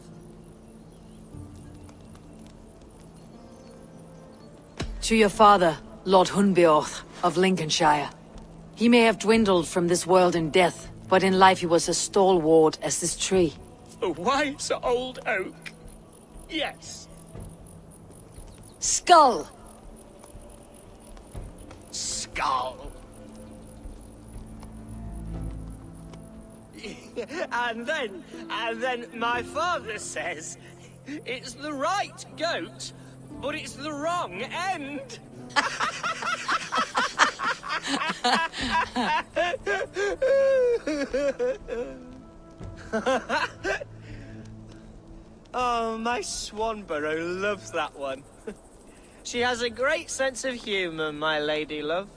To your father, Lord Hunbeorth of Lincolnshire. He may have dwindled from this world in death, but in life he was as stalwart as this tree. A wise old oak. Yes. Skull! Skull. And then my father says it's the right goat, but it's the wrong end. Oh, my Swanborough loves that one. She has a great sense of humour, my lady love.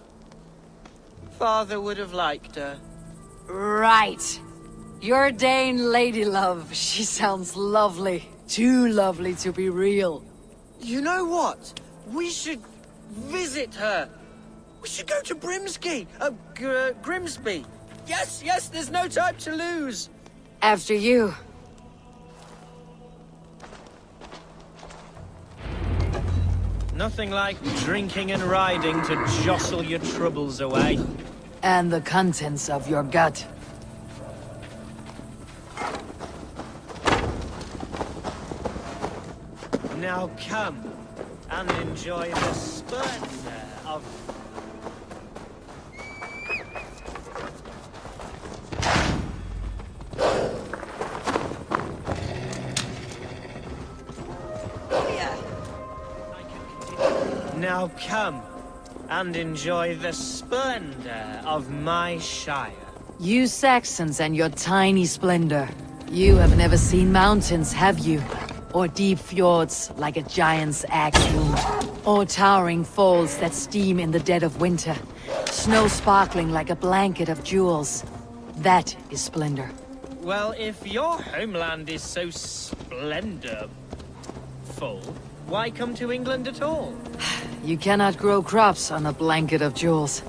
Father would have liked her. Right. Your Dane lady love. She sounds lovely. Too lovely to be real. You know what? We should visit her. We should go to Grimsby. Yes, yes, there's no time to lose. After you. Nothing like drinking and riding to jostle your troubles away. And the contents of your gut. Now come and enjoy the splendor of... Now come and enjoy the splendor of my Shire. You Saxons and your tiny splendor. You have never seen mountains, have you? Or deep fjords like a giant's axe wound. Or towering falls that steam in the dead of winter. Snow sparkling like a blanket of jewels. That is splendor. Well, if your homeland is so splendorful, why come to England at all? You cannot grow crops on a blanket of jewels.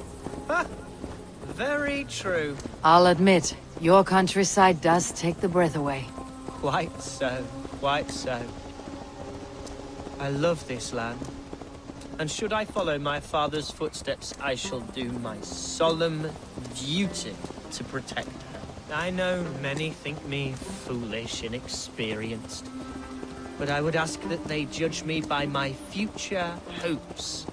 Very true. I'll admit, your countryside does take the breath away. Quite so, quite so. I love this land. And should I follow my father's footsteps, I shall do my solemn duty to protect her. I know many think me foolish, inexperienced. But I would ask that they judge me by my future hopes,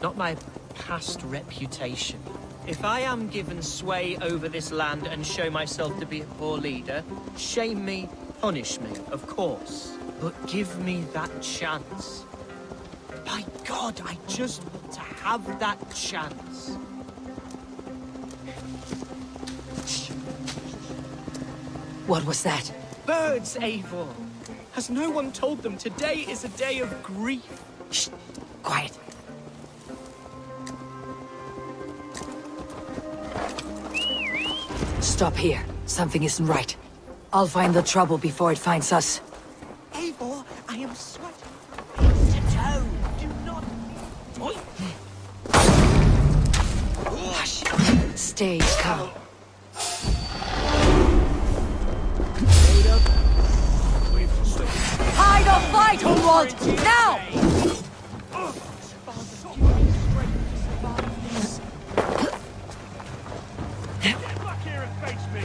not my past reputation. If I am given sway over this land and show myself to be a poor leader, shame me, punish me, of course. But give me that chance. By God, I just want to have that chance. What was that? Birds, Eivor. Has no one told them today is a day of grief? Shh! Quiet. Stop here. Something isn't right. I'll find the trouble before it finds us. Eivor, I am sweating from head to toe. Do not... Hush. Stay calm. Hide or fight, Hunwald! Now! Get back here and face me!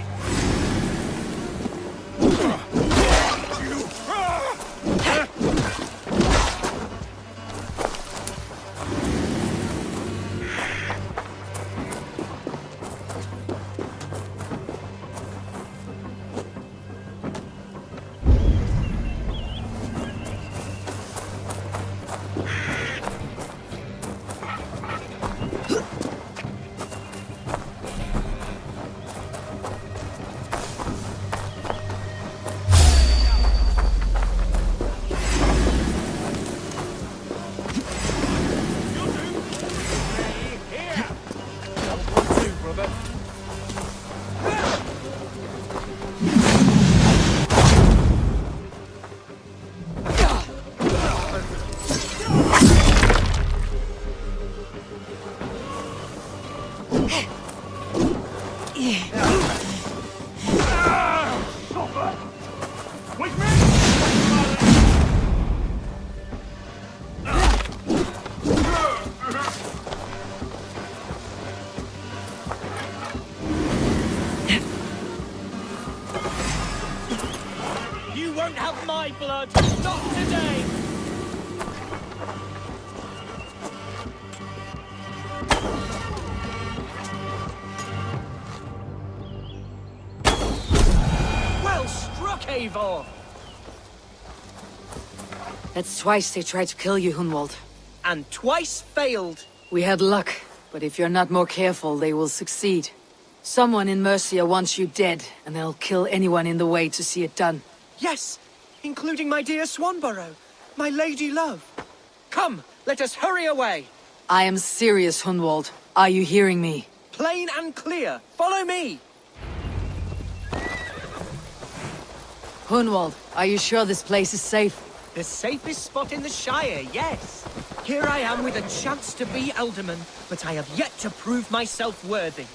You won't have my blood! Not today! Well struck, Eivor! That's twice they tried to kill you, Hunwald. And twice failed. We had luck, but if you're not more careful, they will succeed. Someone in Mercia wants you dead, and they'll kill anyone in the way to see it done. Yes, including my dear Swanborough, my lady love. Come, let us hurry away. I am serious, Hunwald. Are you hearing me? Plain and clear. Follow me. Hunwald, are you sure this place is safe? The safest spot in the Shire, yes. Here I am with a chance to be Alderman, but I have yet to prove myself worthy.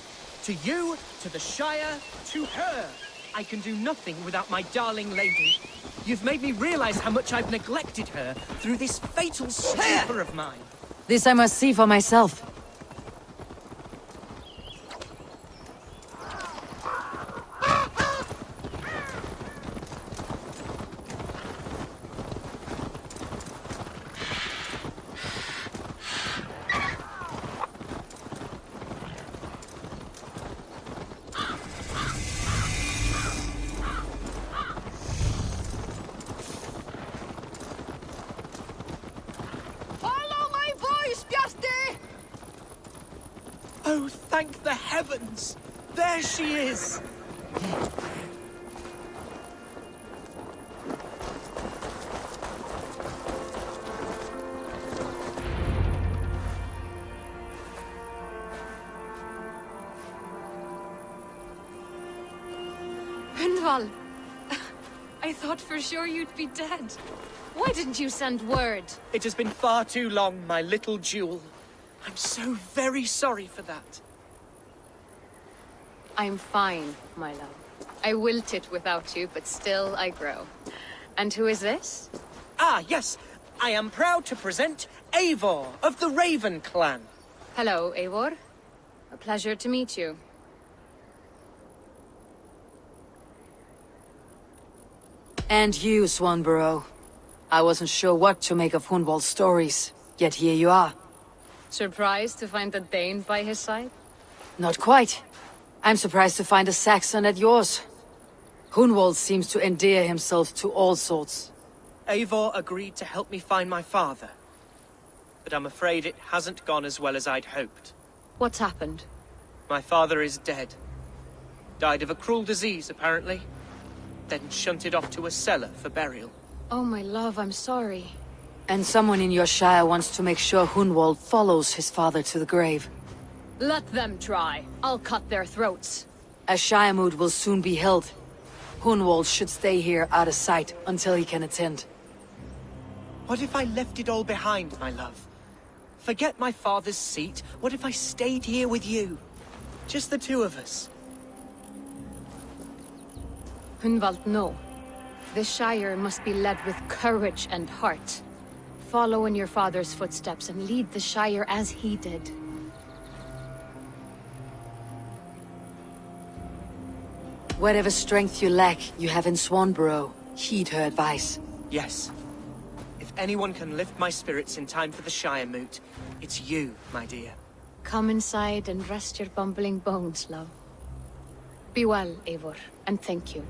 To you, to the Shire, to her. I can do nothing without my darling lady. You've made me realize how much I've neglected her through this fatal stupor of mine. This I must see for myself. Oh, thank the heavens! There she is! Hunwald! I thought for sure you'd be dead. Why didn't you send word? It has been far too long, my little jewel. I'm so very sorry for that. I'm fine, my love. I wilted without you, but still I grow. And who is this? Ah, yes. I am proud to present Eivor of the Raven clan. Hello, Eivor. A pleasure to meet you. And you, Swanborough. I wasn't sure what to make of Hunwald's stories, yet here you are. Surprised to find a Dane by his side? Not quite. I'm surprised to find a Saxon at yours. Hunwald seems to endear himself to all sorts. Eivor agreed to help me find my father. But I'm afraid it hasn't gone as well as I'd hoped. What's happened? My father is dead. Died of a cruel disease, apparently. Then shunted off to a cellar for burial. Oh, my love, I'm sorry. And someone in your shire wants to make sure Hunwald follows his father to the grave. Let them try. I'll cut their throats. A shire moot will soon be held. Hunwald should stay here out of sight until he can attend. What if I left it all behind, my love? Forget my father's seat. What if I stayed here with you? Just the two of us. Hunwald, no. The Shire must be led with courage and heart. Follow in your father's footsteps and lead the Shire as he did. Whatever strength you lack, you have in Swanborough. Heed her advice. Yes. If anyone can lift my spirits in time for the Shire moot, it's you, my dear. Come inside and rest your bumbling bones, love. Be well, Eivor, and thank you.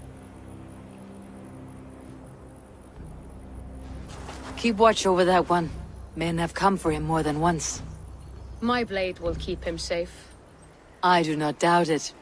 Keep watch over that one. Men have come for him more than once. My blade will keep him safe. I do not doubt it.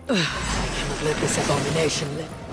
I cannot let this abomination live.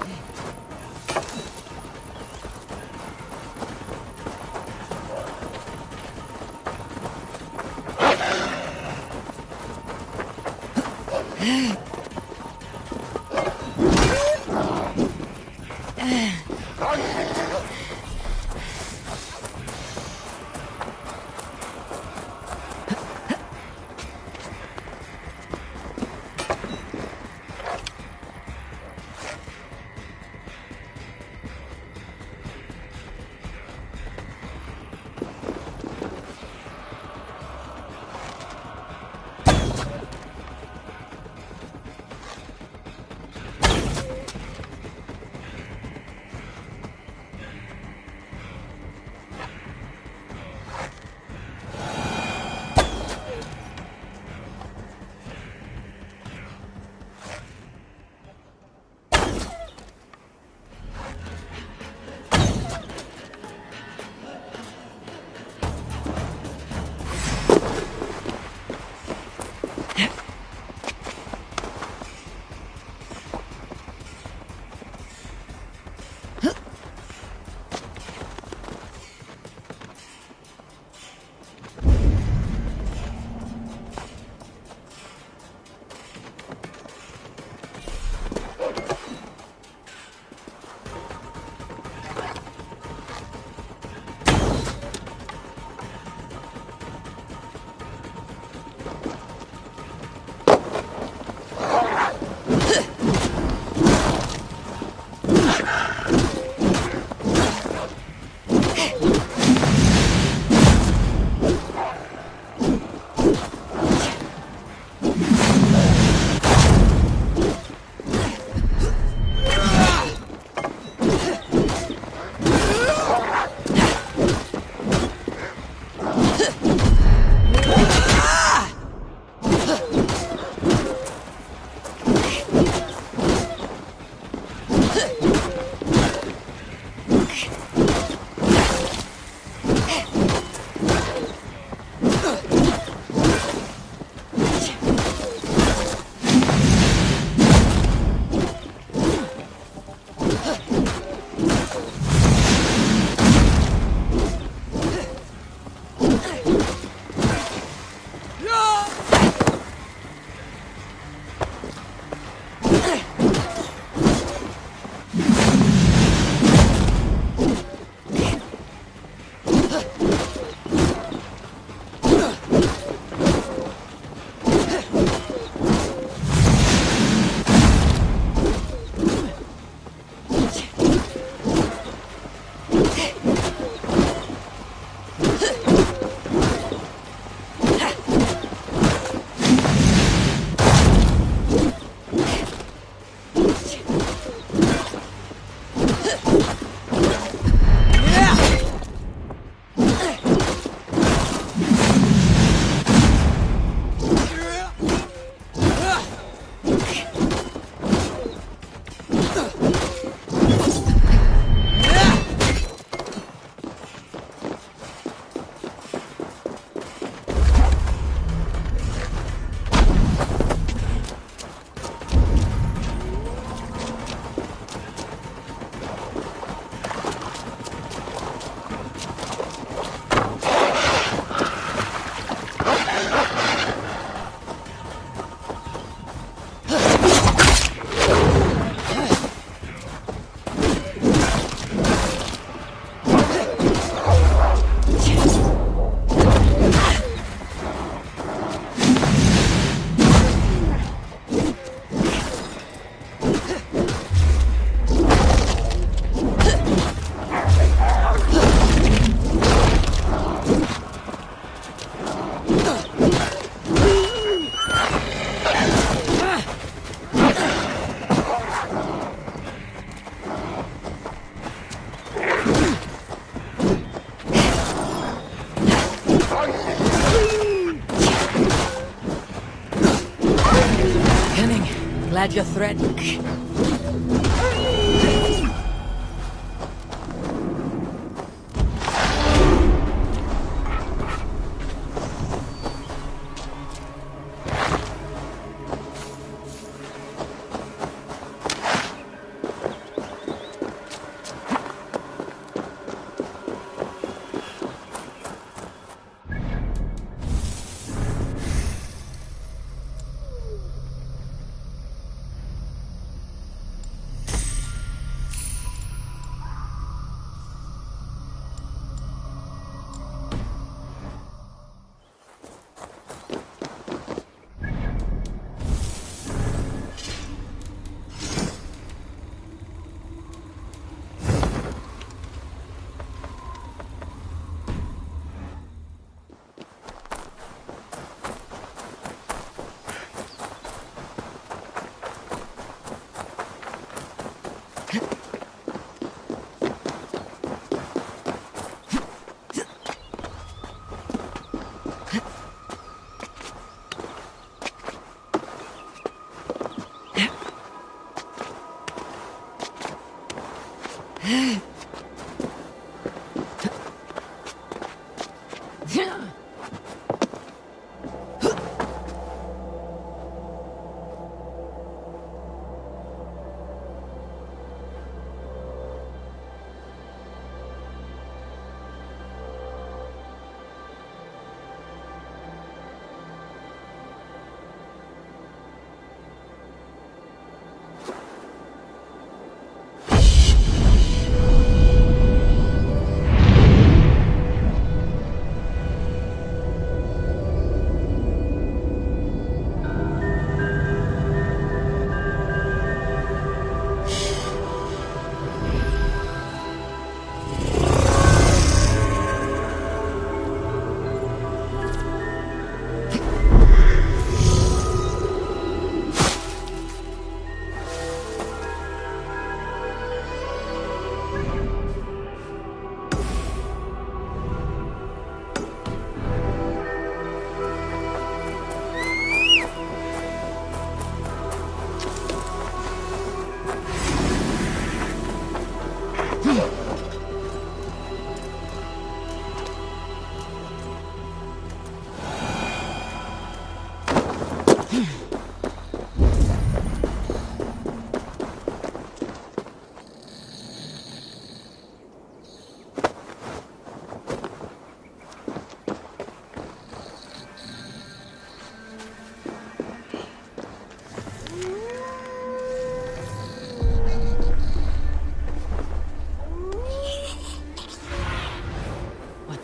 Glad you threatened.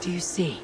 What do you see?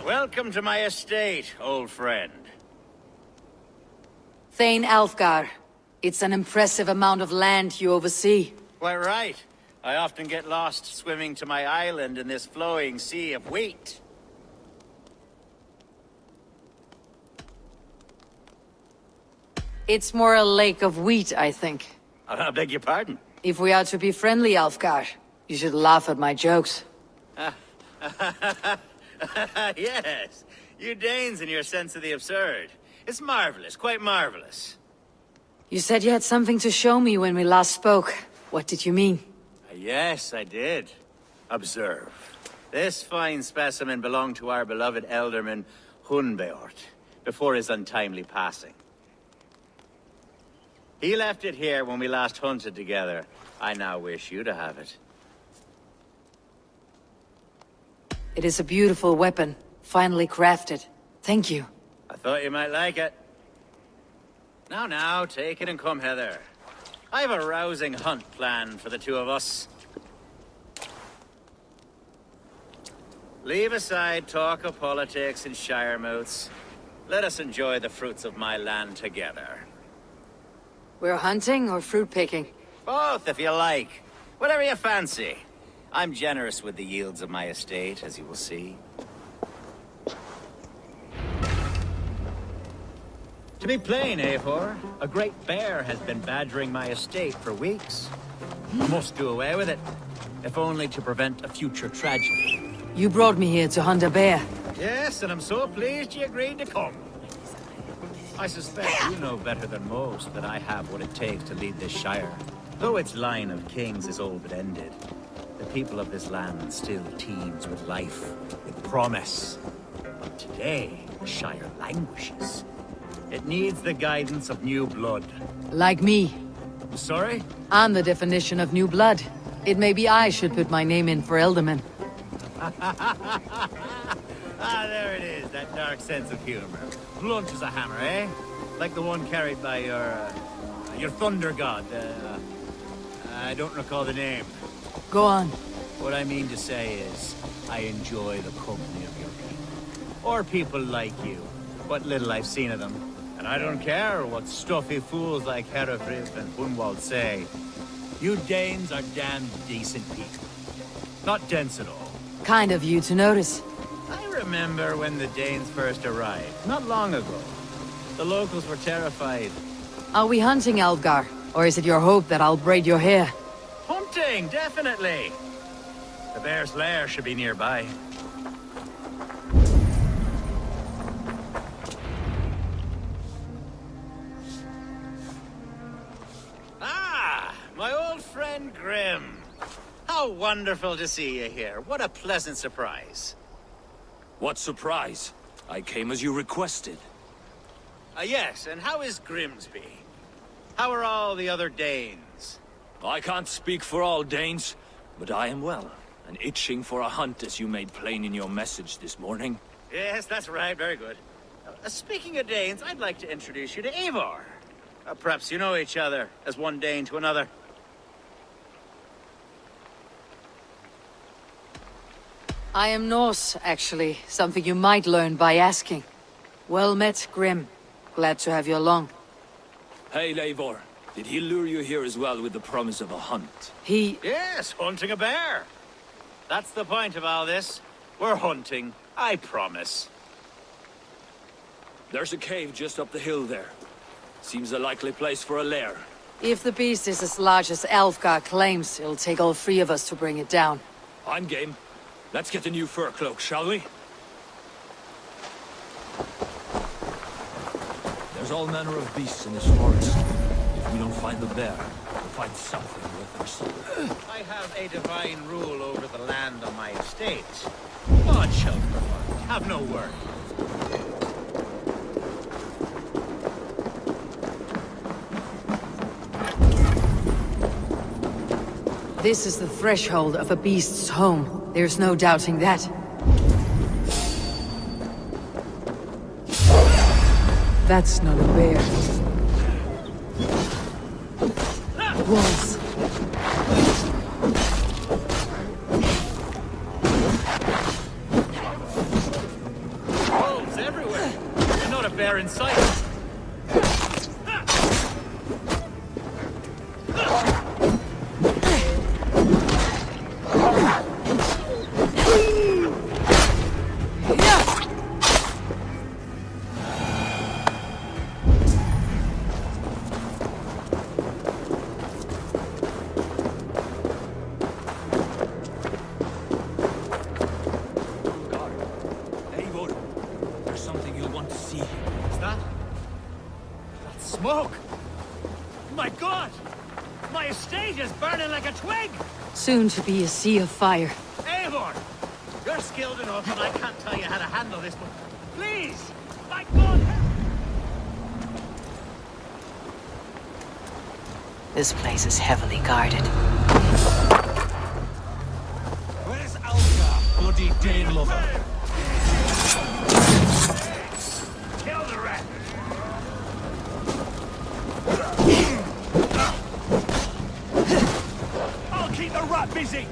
Welcome to my estate, old friend. Thane Alfgar. It's an impressive amount of land you oversee. Quite right. I often get lost swimming to my island in this flowing sea of wheat. It's more a lake of wheat, I think. I beg your pardon? If we are to be friendly, Alfgar, you should laugh at my jokes. Yes, you Danes and your sense of the absurd. It's marvelous, quite marvelous. You said you had something to show me when we last spoke. What did you mean? Yes, I did. Observe. This fine specimen belonged to our beloved elderman, Hunbeort, before his untimely passing. He left it here when we last hunted together. I now wish you to have it. It is a beautiful weapon, finely crafted. Thank you. I thought you might like it. Now, take it and come hither. I have a rousing hunt planned for the two of us. Leave aside talk of politics and shire moots. Let us enjoy the fruits of my land together. We're hunting or fruit picking? Both, if you like. Whatever you fancy. I'm generous with the yields of my estate, as you will see. To be plain, Eivor, a great bear has been badgering my estate for weeks. I must do away with it, if only to prevent a future tragedy. You brought me here to hunt a bear. Yes, and I'm so pleased you agreed to come. I suspect you know better than most that I have what it takes to lead this shire, though its line of kings is old but ended. The people of this land still teems with life, with promise. But today, the Shire languishes. It needs the guidance of new blood. Like me. Sorry? I'm the definition of new blood. It may be I should put my name in for Elderman. Ah, there it is, that dark sense of humor. Blunt as a hammer, eh? Like the one carried by your thunder god. I don't recall the name. Go on. What I mean to say is, I enjoy the company of your people. Or people like you. What little I've seen of them. And I don't care what stuffy fools like Herefrith and Hunwald say. You Danes are damned decent people. Not dense at all. Kind of you to notice. I remember when the Danes first arrived, not long ago. The locals were terrified. Are we hunting Alfgar? Or is it your hope that I'll braid your hair? Hunting, definitely! The bear's lair should be nearby. Ah! My old friend Grim. How wonderful to see you here. What a pleasant surprise. What surprise? I came as you requested. Yes, and how is Grimsby? How are all the other Danes? I can't speak for all Danes, but I am well, and itching for a hunt as you made plain in your message this morning. Yes, that's right. Very good. Speaking of Danes, I'd like to introduce you to Eivor. Perhaps you know each other, as one Dane to another. I am Norse, actually. Something you might learn by asking. Well met, Grim. Glad to have you along. Hey, Eivor. Did he lure you here as well with the promise of a hunt? Yes, hunting a bear. That's the point of all this. We're hunting, I promise. There's a cave just up the hill there. Seems a likely place for a lair. If the beast is as large as Alfgar claims, it'll take all three of us to bring it down. I'm game. Let's get the new fur cloak, shall we? There's all manner of beasts in this forest. If we don't find the bear, we'll find something worth our salt. I have a divine rule over the land on my estate. God shall provide. Have no worry. This is the threshold of a beast's home. There's no doubting that. That's not a bear. Wolves. Wolves everywhere. There's not a bear in sight. Smoke! My God! My estate is burning like a twig! Soon to be a sea of fire. Eivor! You're skilled enough and I can't tell you how to handle this, but please! My God! This place is heavily guarded. Where's Alfgar, bloody Dane lover? Kill the rat! I'll keep the rat busy!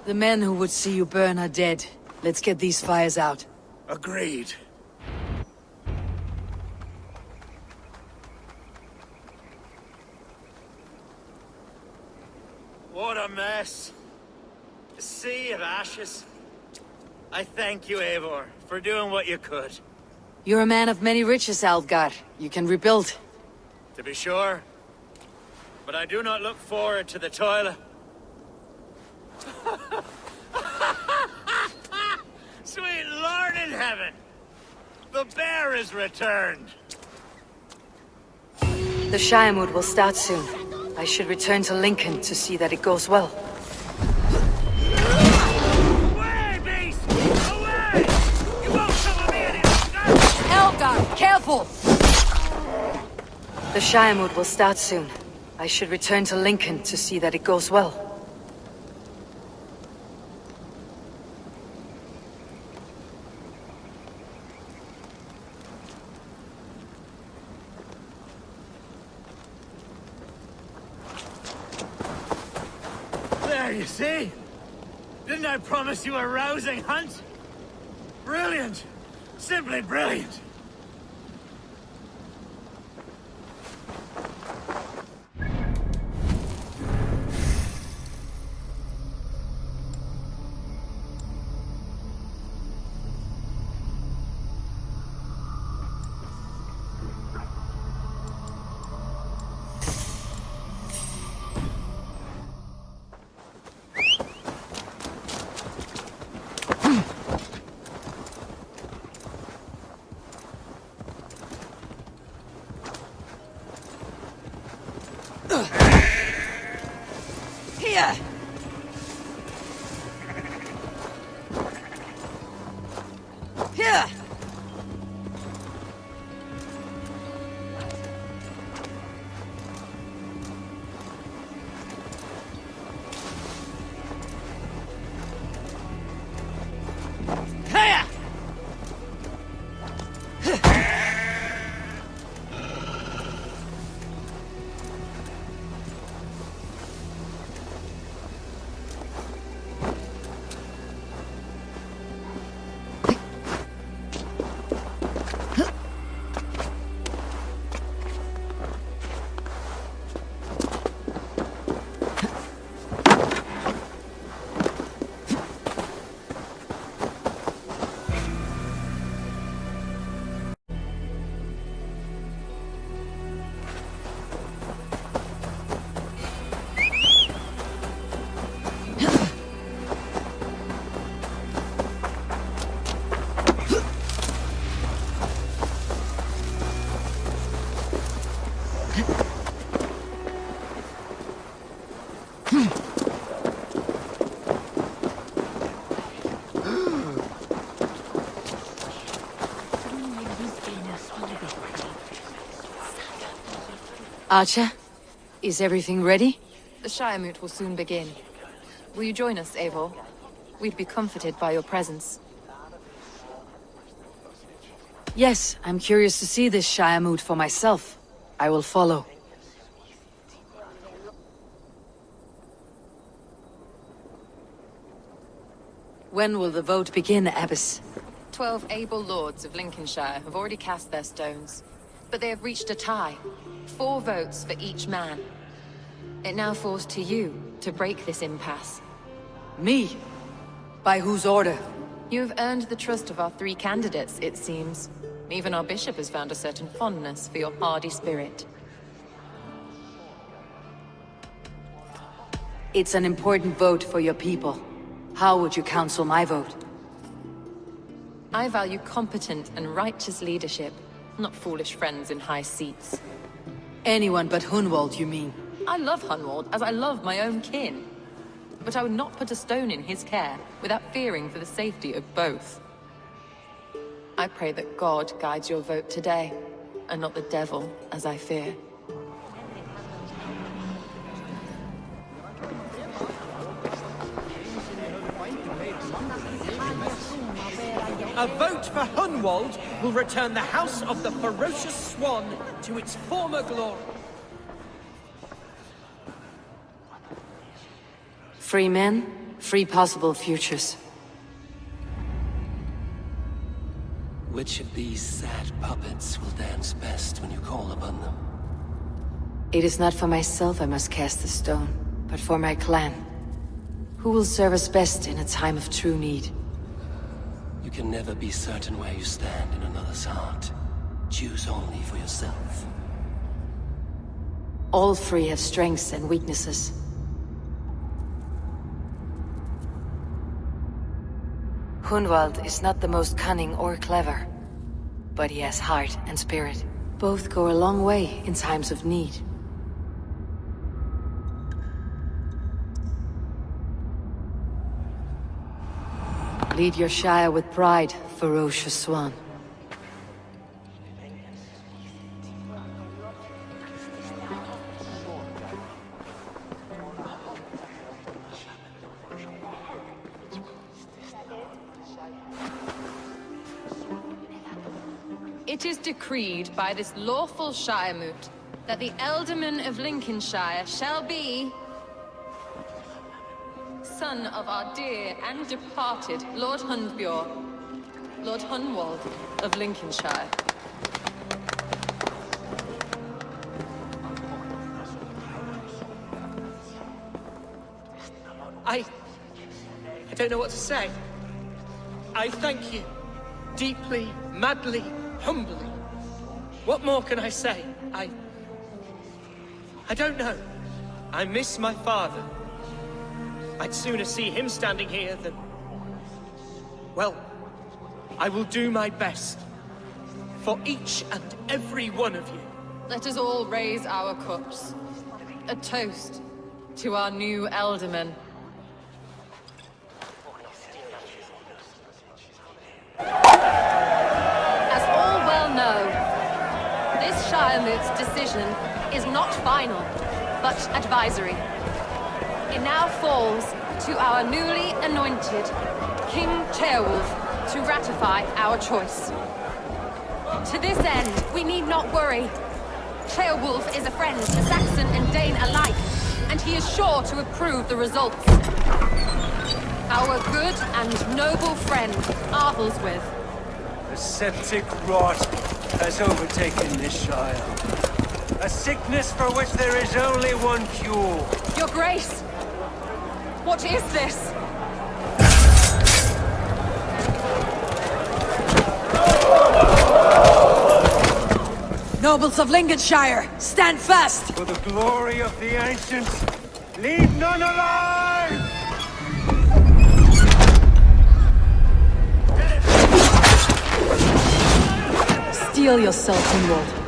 The men who would see you burn are dead. Let's get these fires out. Agreed. What a mess. A sea of ashes. I thank you, Eivor, for doing what you could. You're a man of many riches, Alfgar. You can rebuild. To be sure. But I do not look forward to the toil. Sweet Lord in heaven! The bear is returned! The Shiremood will start soon. I should return to Lincoln to see that it goes well. Away, beast! Away! You won't cover me any Elgar, careful! The Shiremood will start soon. I should return to Lincoln to see that it goes well. There, you see? Didn't I promise you a rousing hunt? Brilliant! Simply brilliant! Here! Here! Here! Archer, is everything ready? The Shiremoot will soon begin. Will you join us, Eivor? We'd be comforted by your presence. Yes, I'm curious to see this Shiremoot for myself. I will follow. When will the vote begin, Abbess? 12 able lords of Lincolnshire have already cast their stones, but they have reached a tie. 4 votes for each man. It now falls to you to break this impasse. Me? By whose order? You have earned the trust of our 3 candidates, it seems. Even our bishop has found a certain fondness for your hardy spirit. It's an important vote for your people. How would you counsel my vote? I value competent and righteous leadership, not foolish friends in high seats. Anyone but Hunwald, you mean? I love Hunwald as I love my own kin. But I would not put a stone in his care without fearing for the safety of both. I pray that God guides your vote today, and not the devil, as I fear. A vote for Hunwald will return the House of the Ferocious Swan to its former glory. Free men, 3 possible futures. Which of these sad puppets will dance best when you call upon them? It is not for myself I must cast the stone, but for my clan. Who will serve us best in a time of true need? You can never be certain where you stand in another's heart. Choose only for yourself. All 3 have strengths and weaknesses. Hunwald is not the most cunning or clever, but he has heart and spirit. Both go a long way in times of need. Lead your Shire with pride, ferocious swan. It is decreed by this lawful Shiremoot that the Ealdorman of Lincolnshire shall be son of our dear and departed Lord Hundbjorn, Lord Hunwald of Lincolnshire. I don't know what to say. I thank you. Deeply, madly, humbly. What more can I say? I don't know. I miss my father. I'd sooner see him standing here than... Well, I will do my best. For each and every one of you. Let us all raise our cups. A toast to our new Ealdorman. As all well know, this Shiremoot's decision is not final, but advisory. It now falls to our newly anointed King Ceolwulf to ratify our choice. To this end, we need not worry. Ceolwulf is a friend to Saxon and Dane alike, and he is sure to approve the results. Our good and noble friend, Arthelswith. The septic rot has overtaken this Shire. A sickness for which there is only one cure. Your Grace! What is this? Nobles of Lincolnshire, stand fast! For the glory of the ancients, leave none alive! Steel yourself, Hunwald.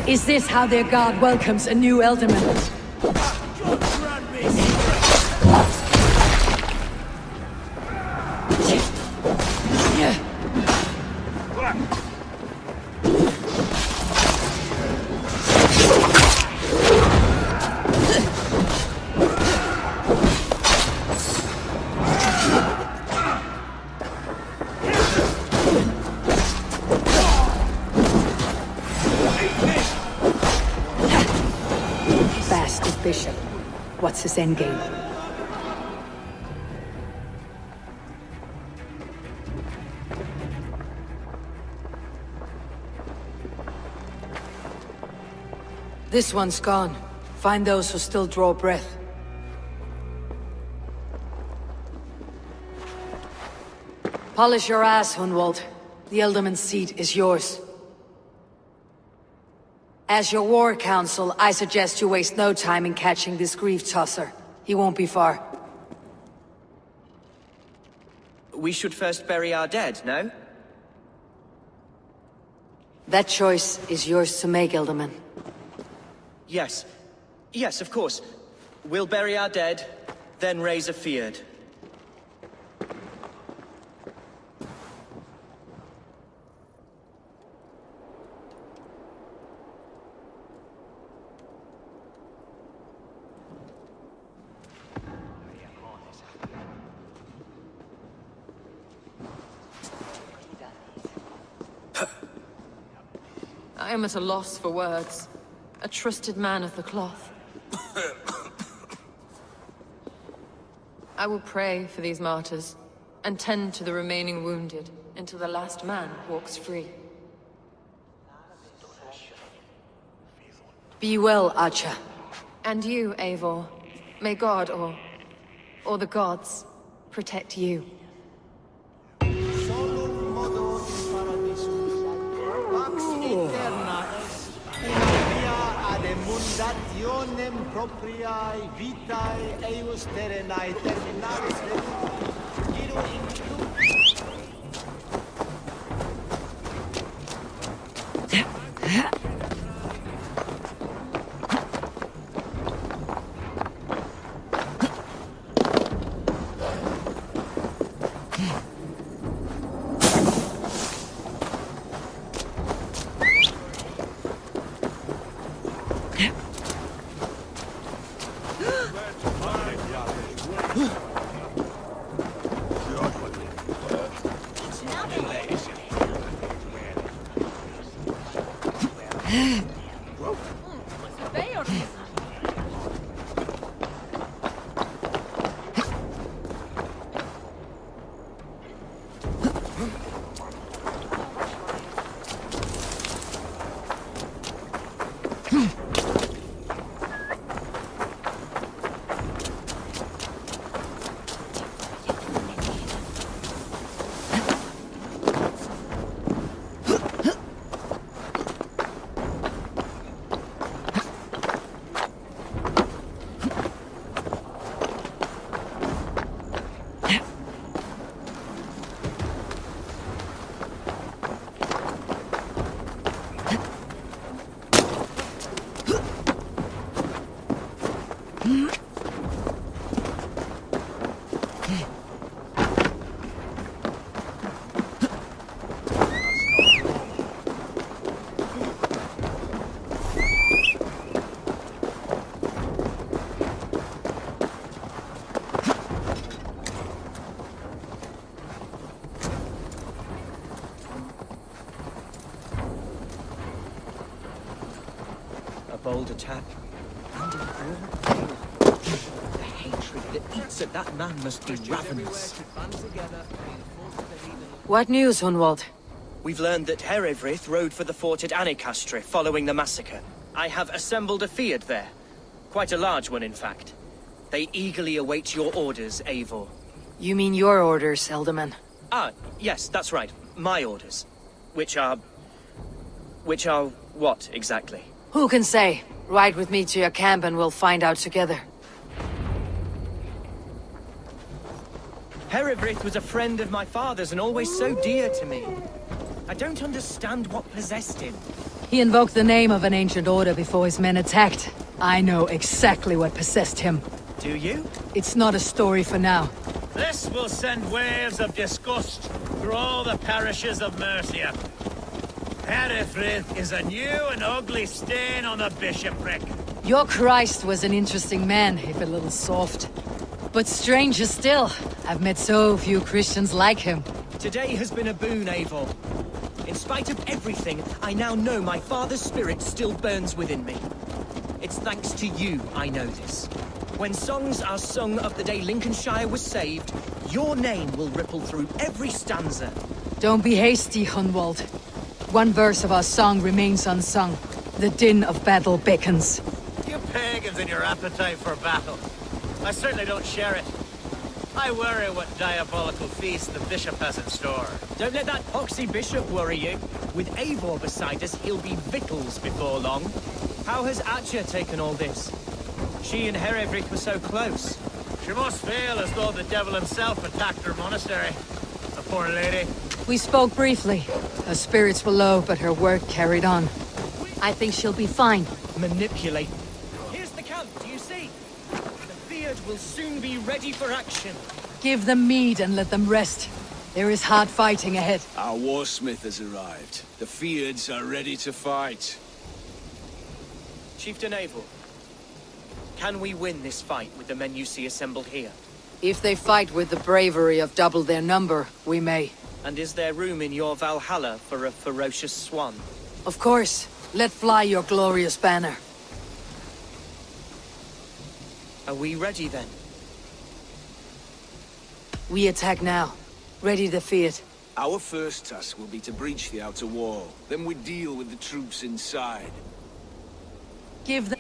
Is this how their god welcomes a new Ealdorman? Bishop. What's his endgame? This one's gone. Find those who still draw breath. Polish your ass, Hunwald. The Ealdorman's seat is yours. As your war council, I suggest you waste no time in catching this grief tosser. He won't be far. We should first bury our dead, no? That choice is yours to make, Elderman. Yes. Yes, of course. We'll bury our dead, then raise a feared. I am at a loss for words. A trusted man of the cloth. I will pray for these martyrs, and tend to the remaining wounded, until the last man walks free. Be well, Archer. And you, Eivor. May God, or the gods, protect you. Mundationem propriae vitae eius terrenae terminalis bold attack, and in broad daylight. The hatred that eats at that man must be ravenous. What news, Hunwald? We've learned that Herefrith rode for the fort at Annikastre following the massacre. I have assembled a feard there. Quite a large one, in fact. They eagerly await your orders, Eivor. You mean your orders, Elderman? Ah, yes, that's right. My orders. Which are what, exactly? Who can say? Ride with me to your camp and we'll find out together. Herefrith was a friend of my father's and always so dear to me. I don't understand what possessed him. He invoked the name of an ancient order before his men attacked. I know exactly what possessed him. Do you? It's not a story for now. This will send waves of disgust through all the parishes of Mercia. Herefrith is a new and ugly stain on the bishopric. Your Christ was an interesting man, if a little soft. But stranger still, I've met so few Christians like him. Today has been a boon, Eivor. In spite of everything, I now know my father's spirit still burns within me. It's thanks to you I know this. When songs are sung of the day Lincolnshire was saved, your name will ripple through every stanza. Don't be hasty, Hunwald. One verse of our song remains unsung. The din of battle beckons. You pagans and your appetite for battle. I certainly don't share it. I worry what diabolical feast the bishop has in store. Don't let that poxy bishop worry you. With Eivor beside us, he'll be victuals before long. How has Atcha taken all this? She and Herefrith were so close. She must feel as though the devil himself attacked her monastery. A poor lady. We spoke briefly. Her spirits were low, but her work carried on. I think she'll be fine. Manipulate. Here's the camp, do you see? The Beard will soon be ready for action. Give them mead and let them rest. There is hard fighting ahead. Our warsmith has arrived. The Feards are ready to fight. Chieftain Abel, can we win this fight with the men you see assembled here? If they fight with the bravery of double their number, we may. And is there room in your Valhalla for a ferocious swan? Of course. Let fly your glorious banner. Are we ready then? We attack now. Ready to fight. Our first task will be to breach the outer wall. Then we deal with the troops inside. Give them...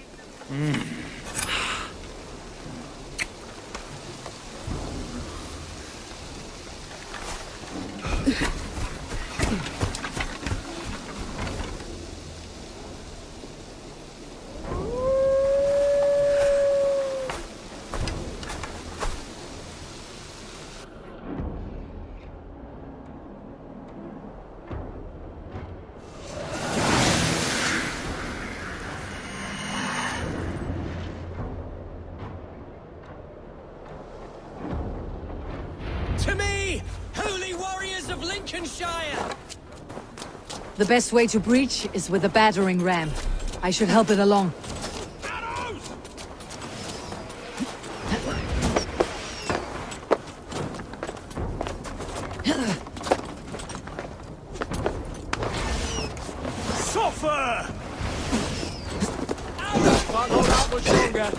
To me, holy warriors of Lincolnshire! The best way to breach is with a battering ram. I should help it along. Suffer! Can't hold out much longer.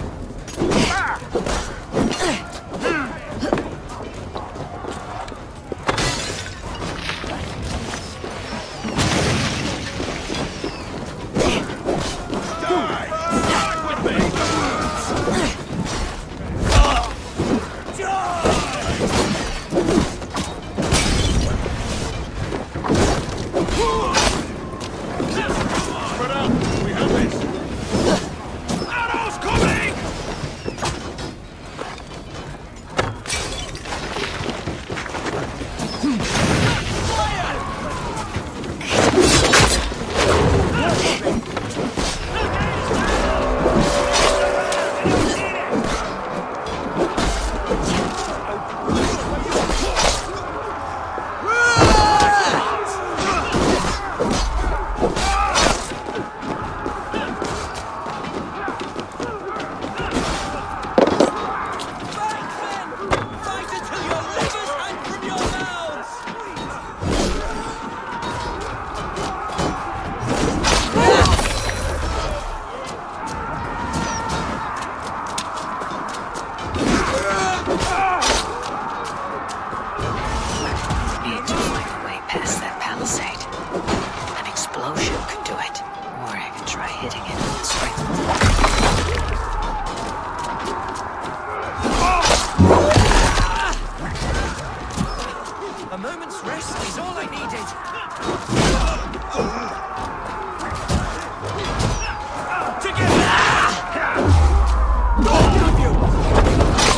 A moment's rest is all I needed.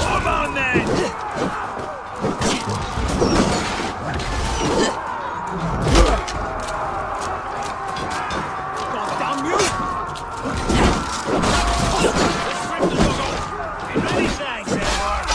Come on then! God damn you! Ready, thanks, Edward.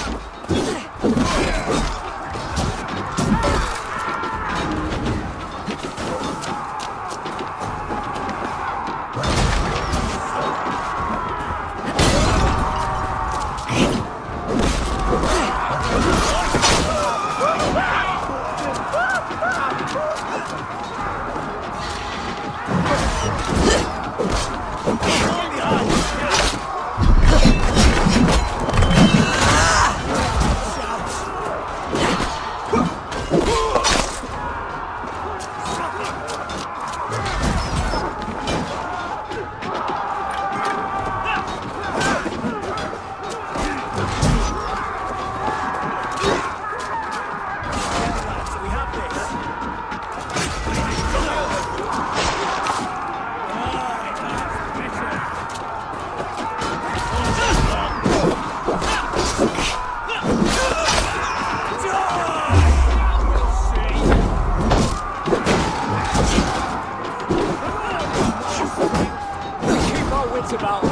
It's about...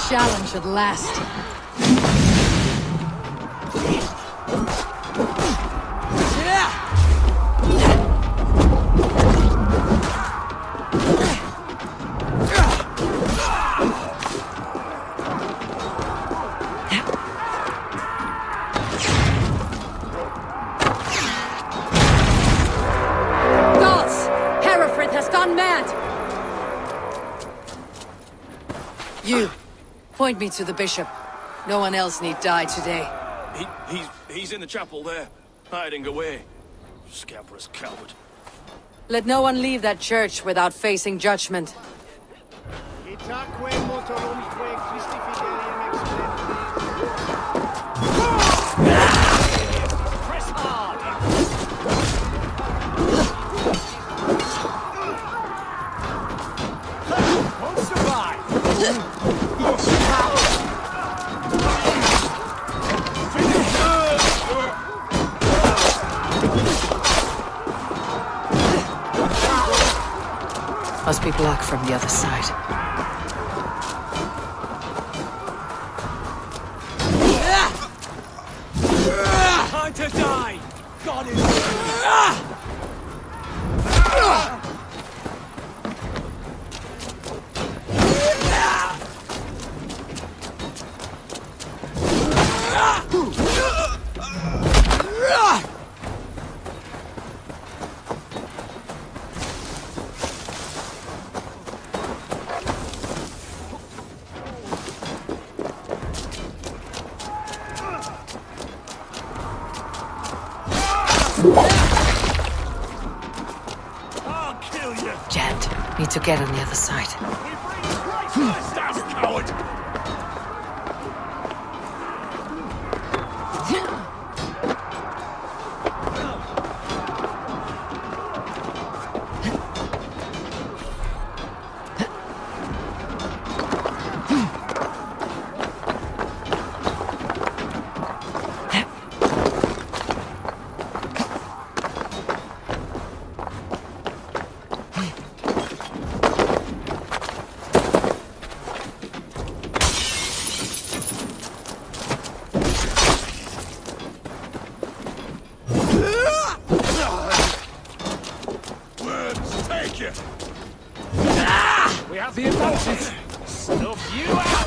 Challenge at last. Gods! Hereford has gone mad! You. Point me to the bishop. No one else need die today. He's in the chapel there, hiding away. Scabrous coward. Let no one leave that church without facing judgment. Press hard! Won't survive! Must be blocked from the other side. Time to die! God is... I'll kill you! Jand, need to get on the other side. That's coward! We have the advantage! Snuff you out!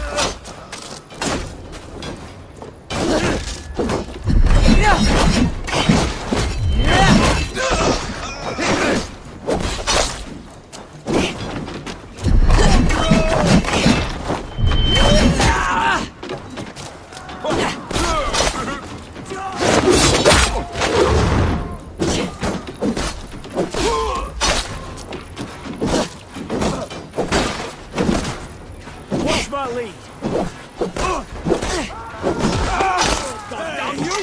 Watch my lead! Goddamn you!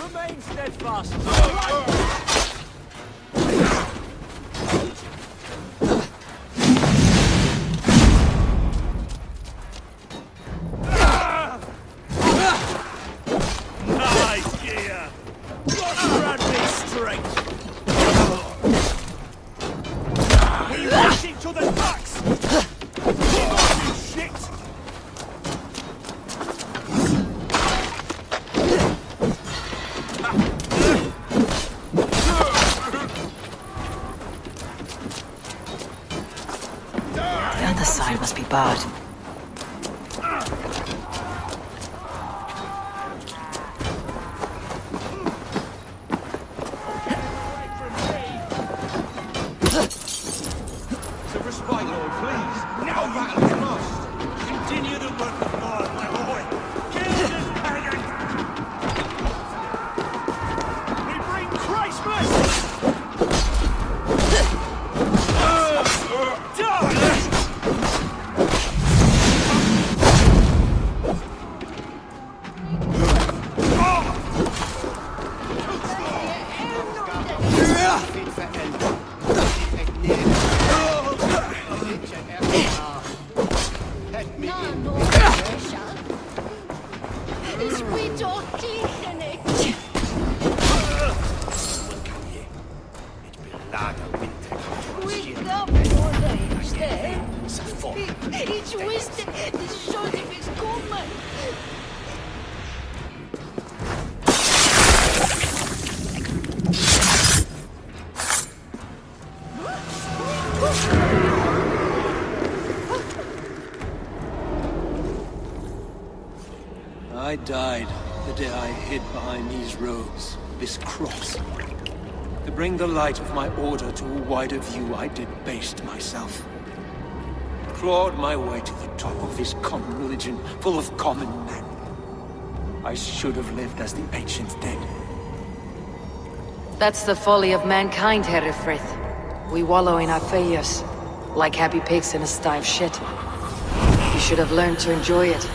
Remain steadfast. bad. The respite, Lord, please. Now battle is lost. Continue the work of God, my boy. Kill this pagan. We bring Christmas. I died the day I hid behind these robes, this cross. To bring the light of my order to a wider view, I debased myself. Clawed my way to the top of this common religion, full of common men. I should have lived as the ancients did. That's the folly of mankind, Herefrith. We wallow in our failures, like happy pigs in a sty of shit. You should have learned to enjoy it.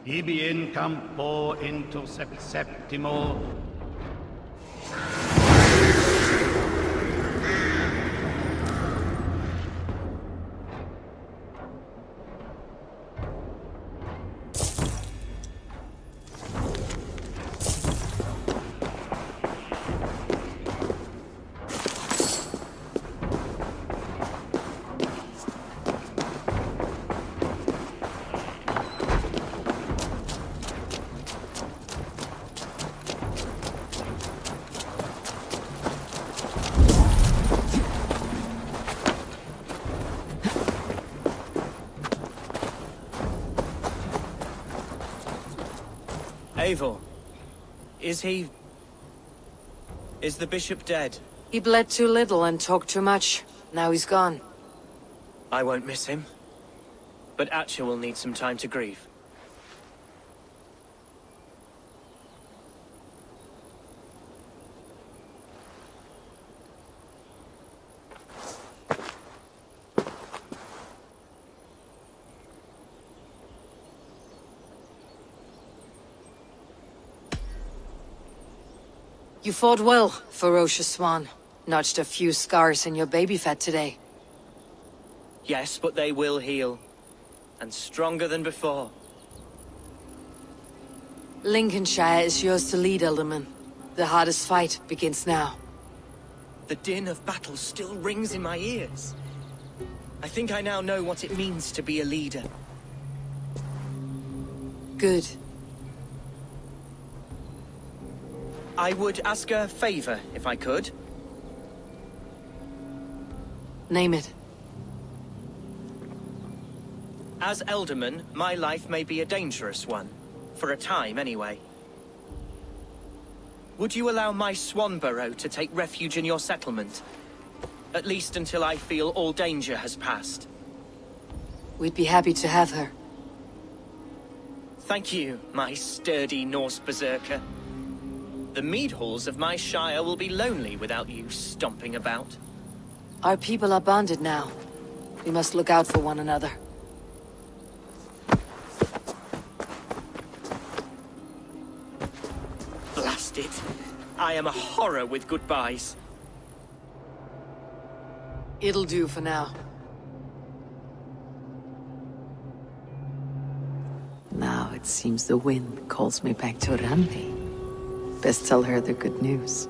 Ibi in campo into septimo. Eivor, is the bishop dead? He bled too little and talked too much. Now he's gone. I won't miss him. But Atcha will need some time to grieve. You fought well, ferocious swan. Notched a few scars in your baby fat today. Yes, but they will heal. And stronger than before. Lincolnshire is yours to lead, Alderman. The hardest fight begins now. The din of battle still rings in my ears. I think I now know what it means to be a leader. Good. I would ask a favor, if I could. Name it. As Elderman, my life may be a dangerous one. For a time, anyway. Would you allow my Swanborough to take refuge in your settlement? At least until I feel all danger has passed. We'd be happy to have her. Thank you, my sturdy Norse berserker. The mead halls of my shire will be lonely without you stomping about. Our people are bonded now. We must look out for one another. Blast it. I am a horror with goodbyes. It'll do for now. Now it seems the wind calls me back to Randi. Best tell her the good news.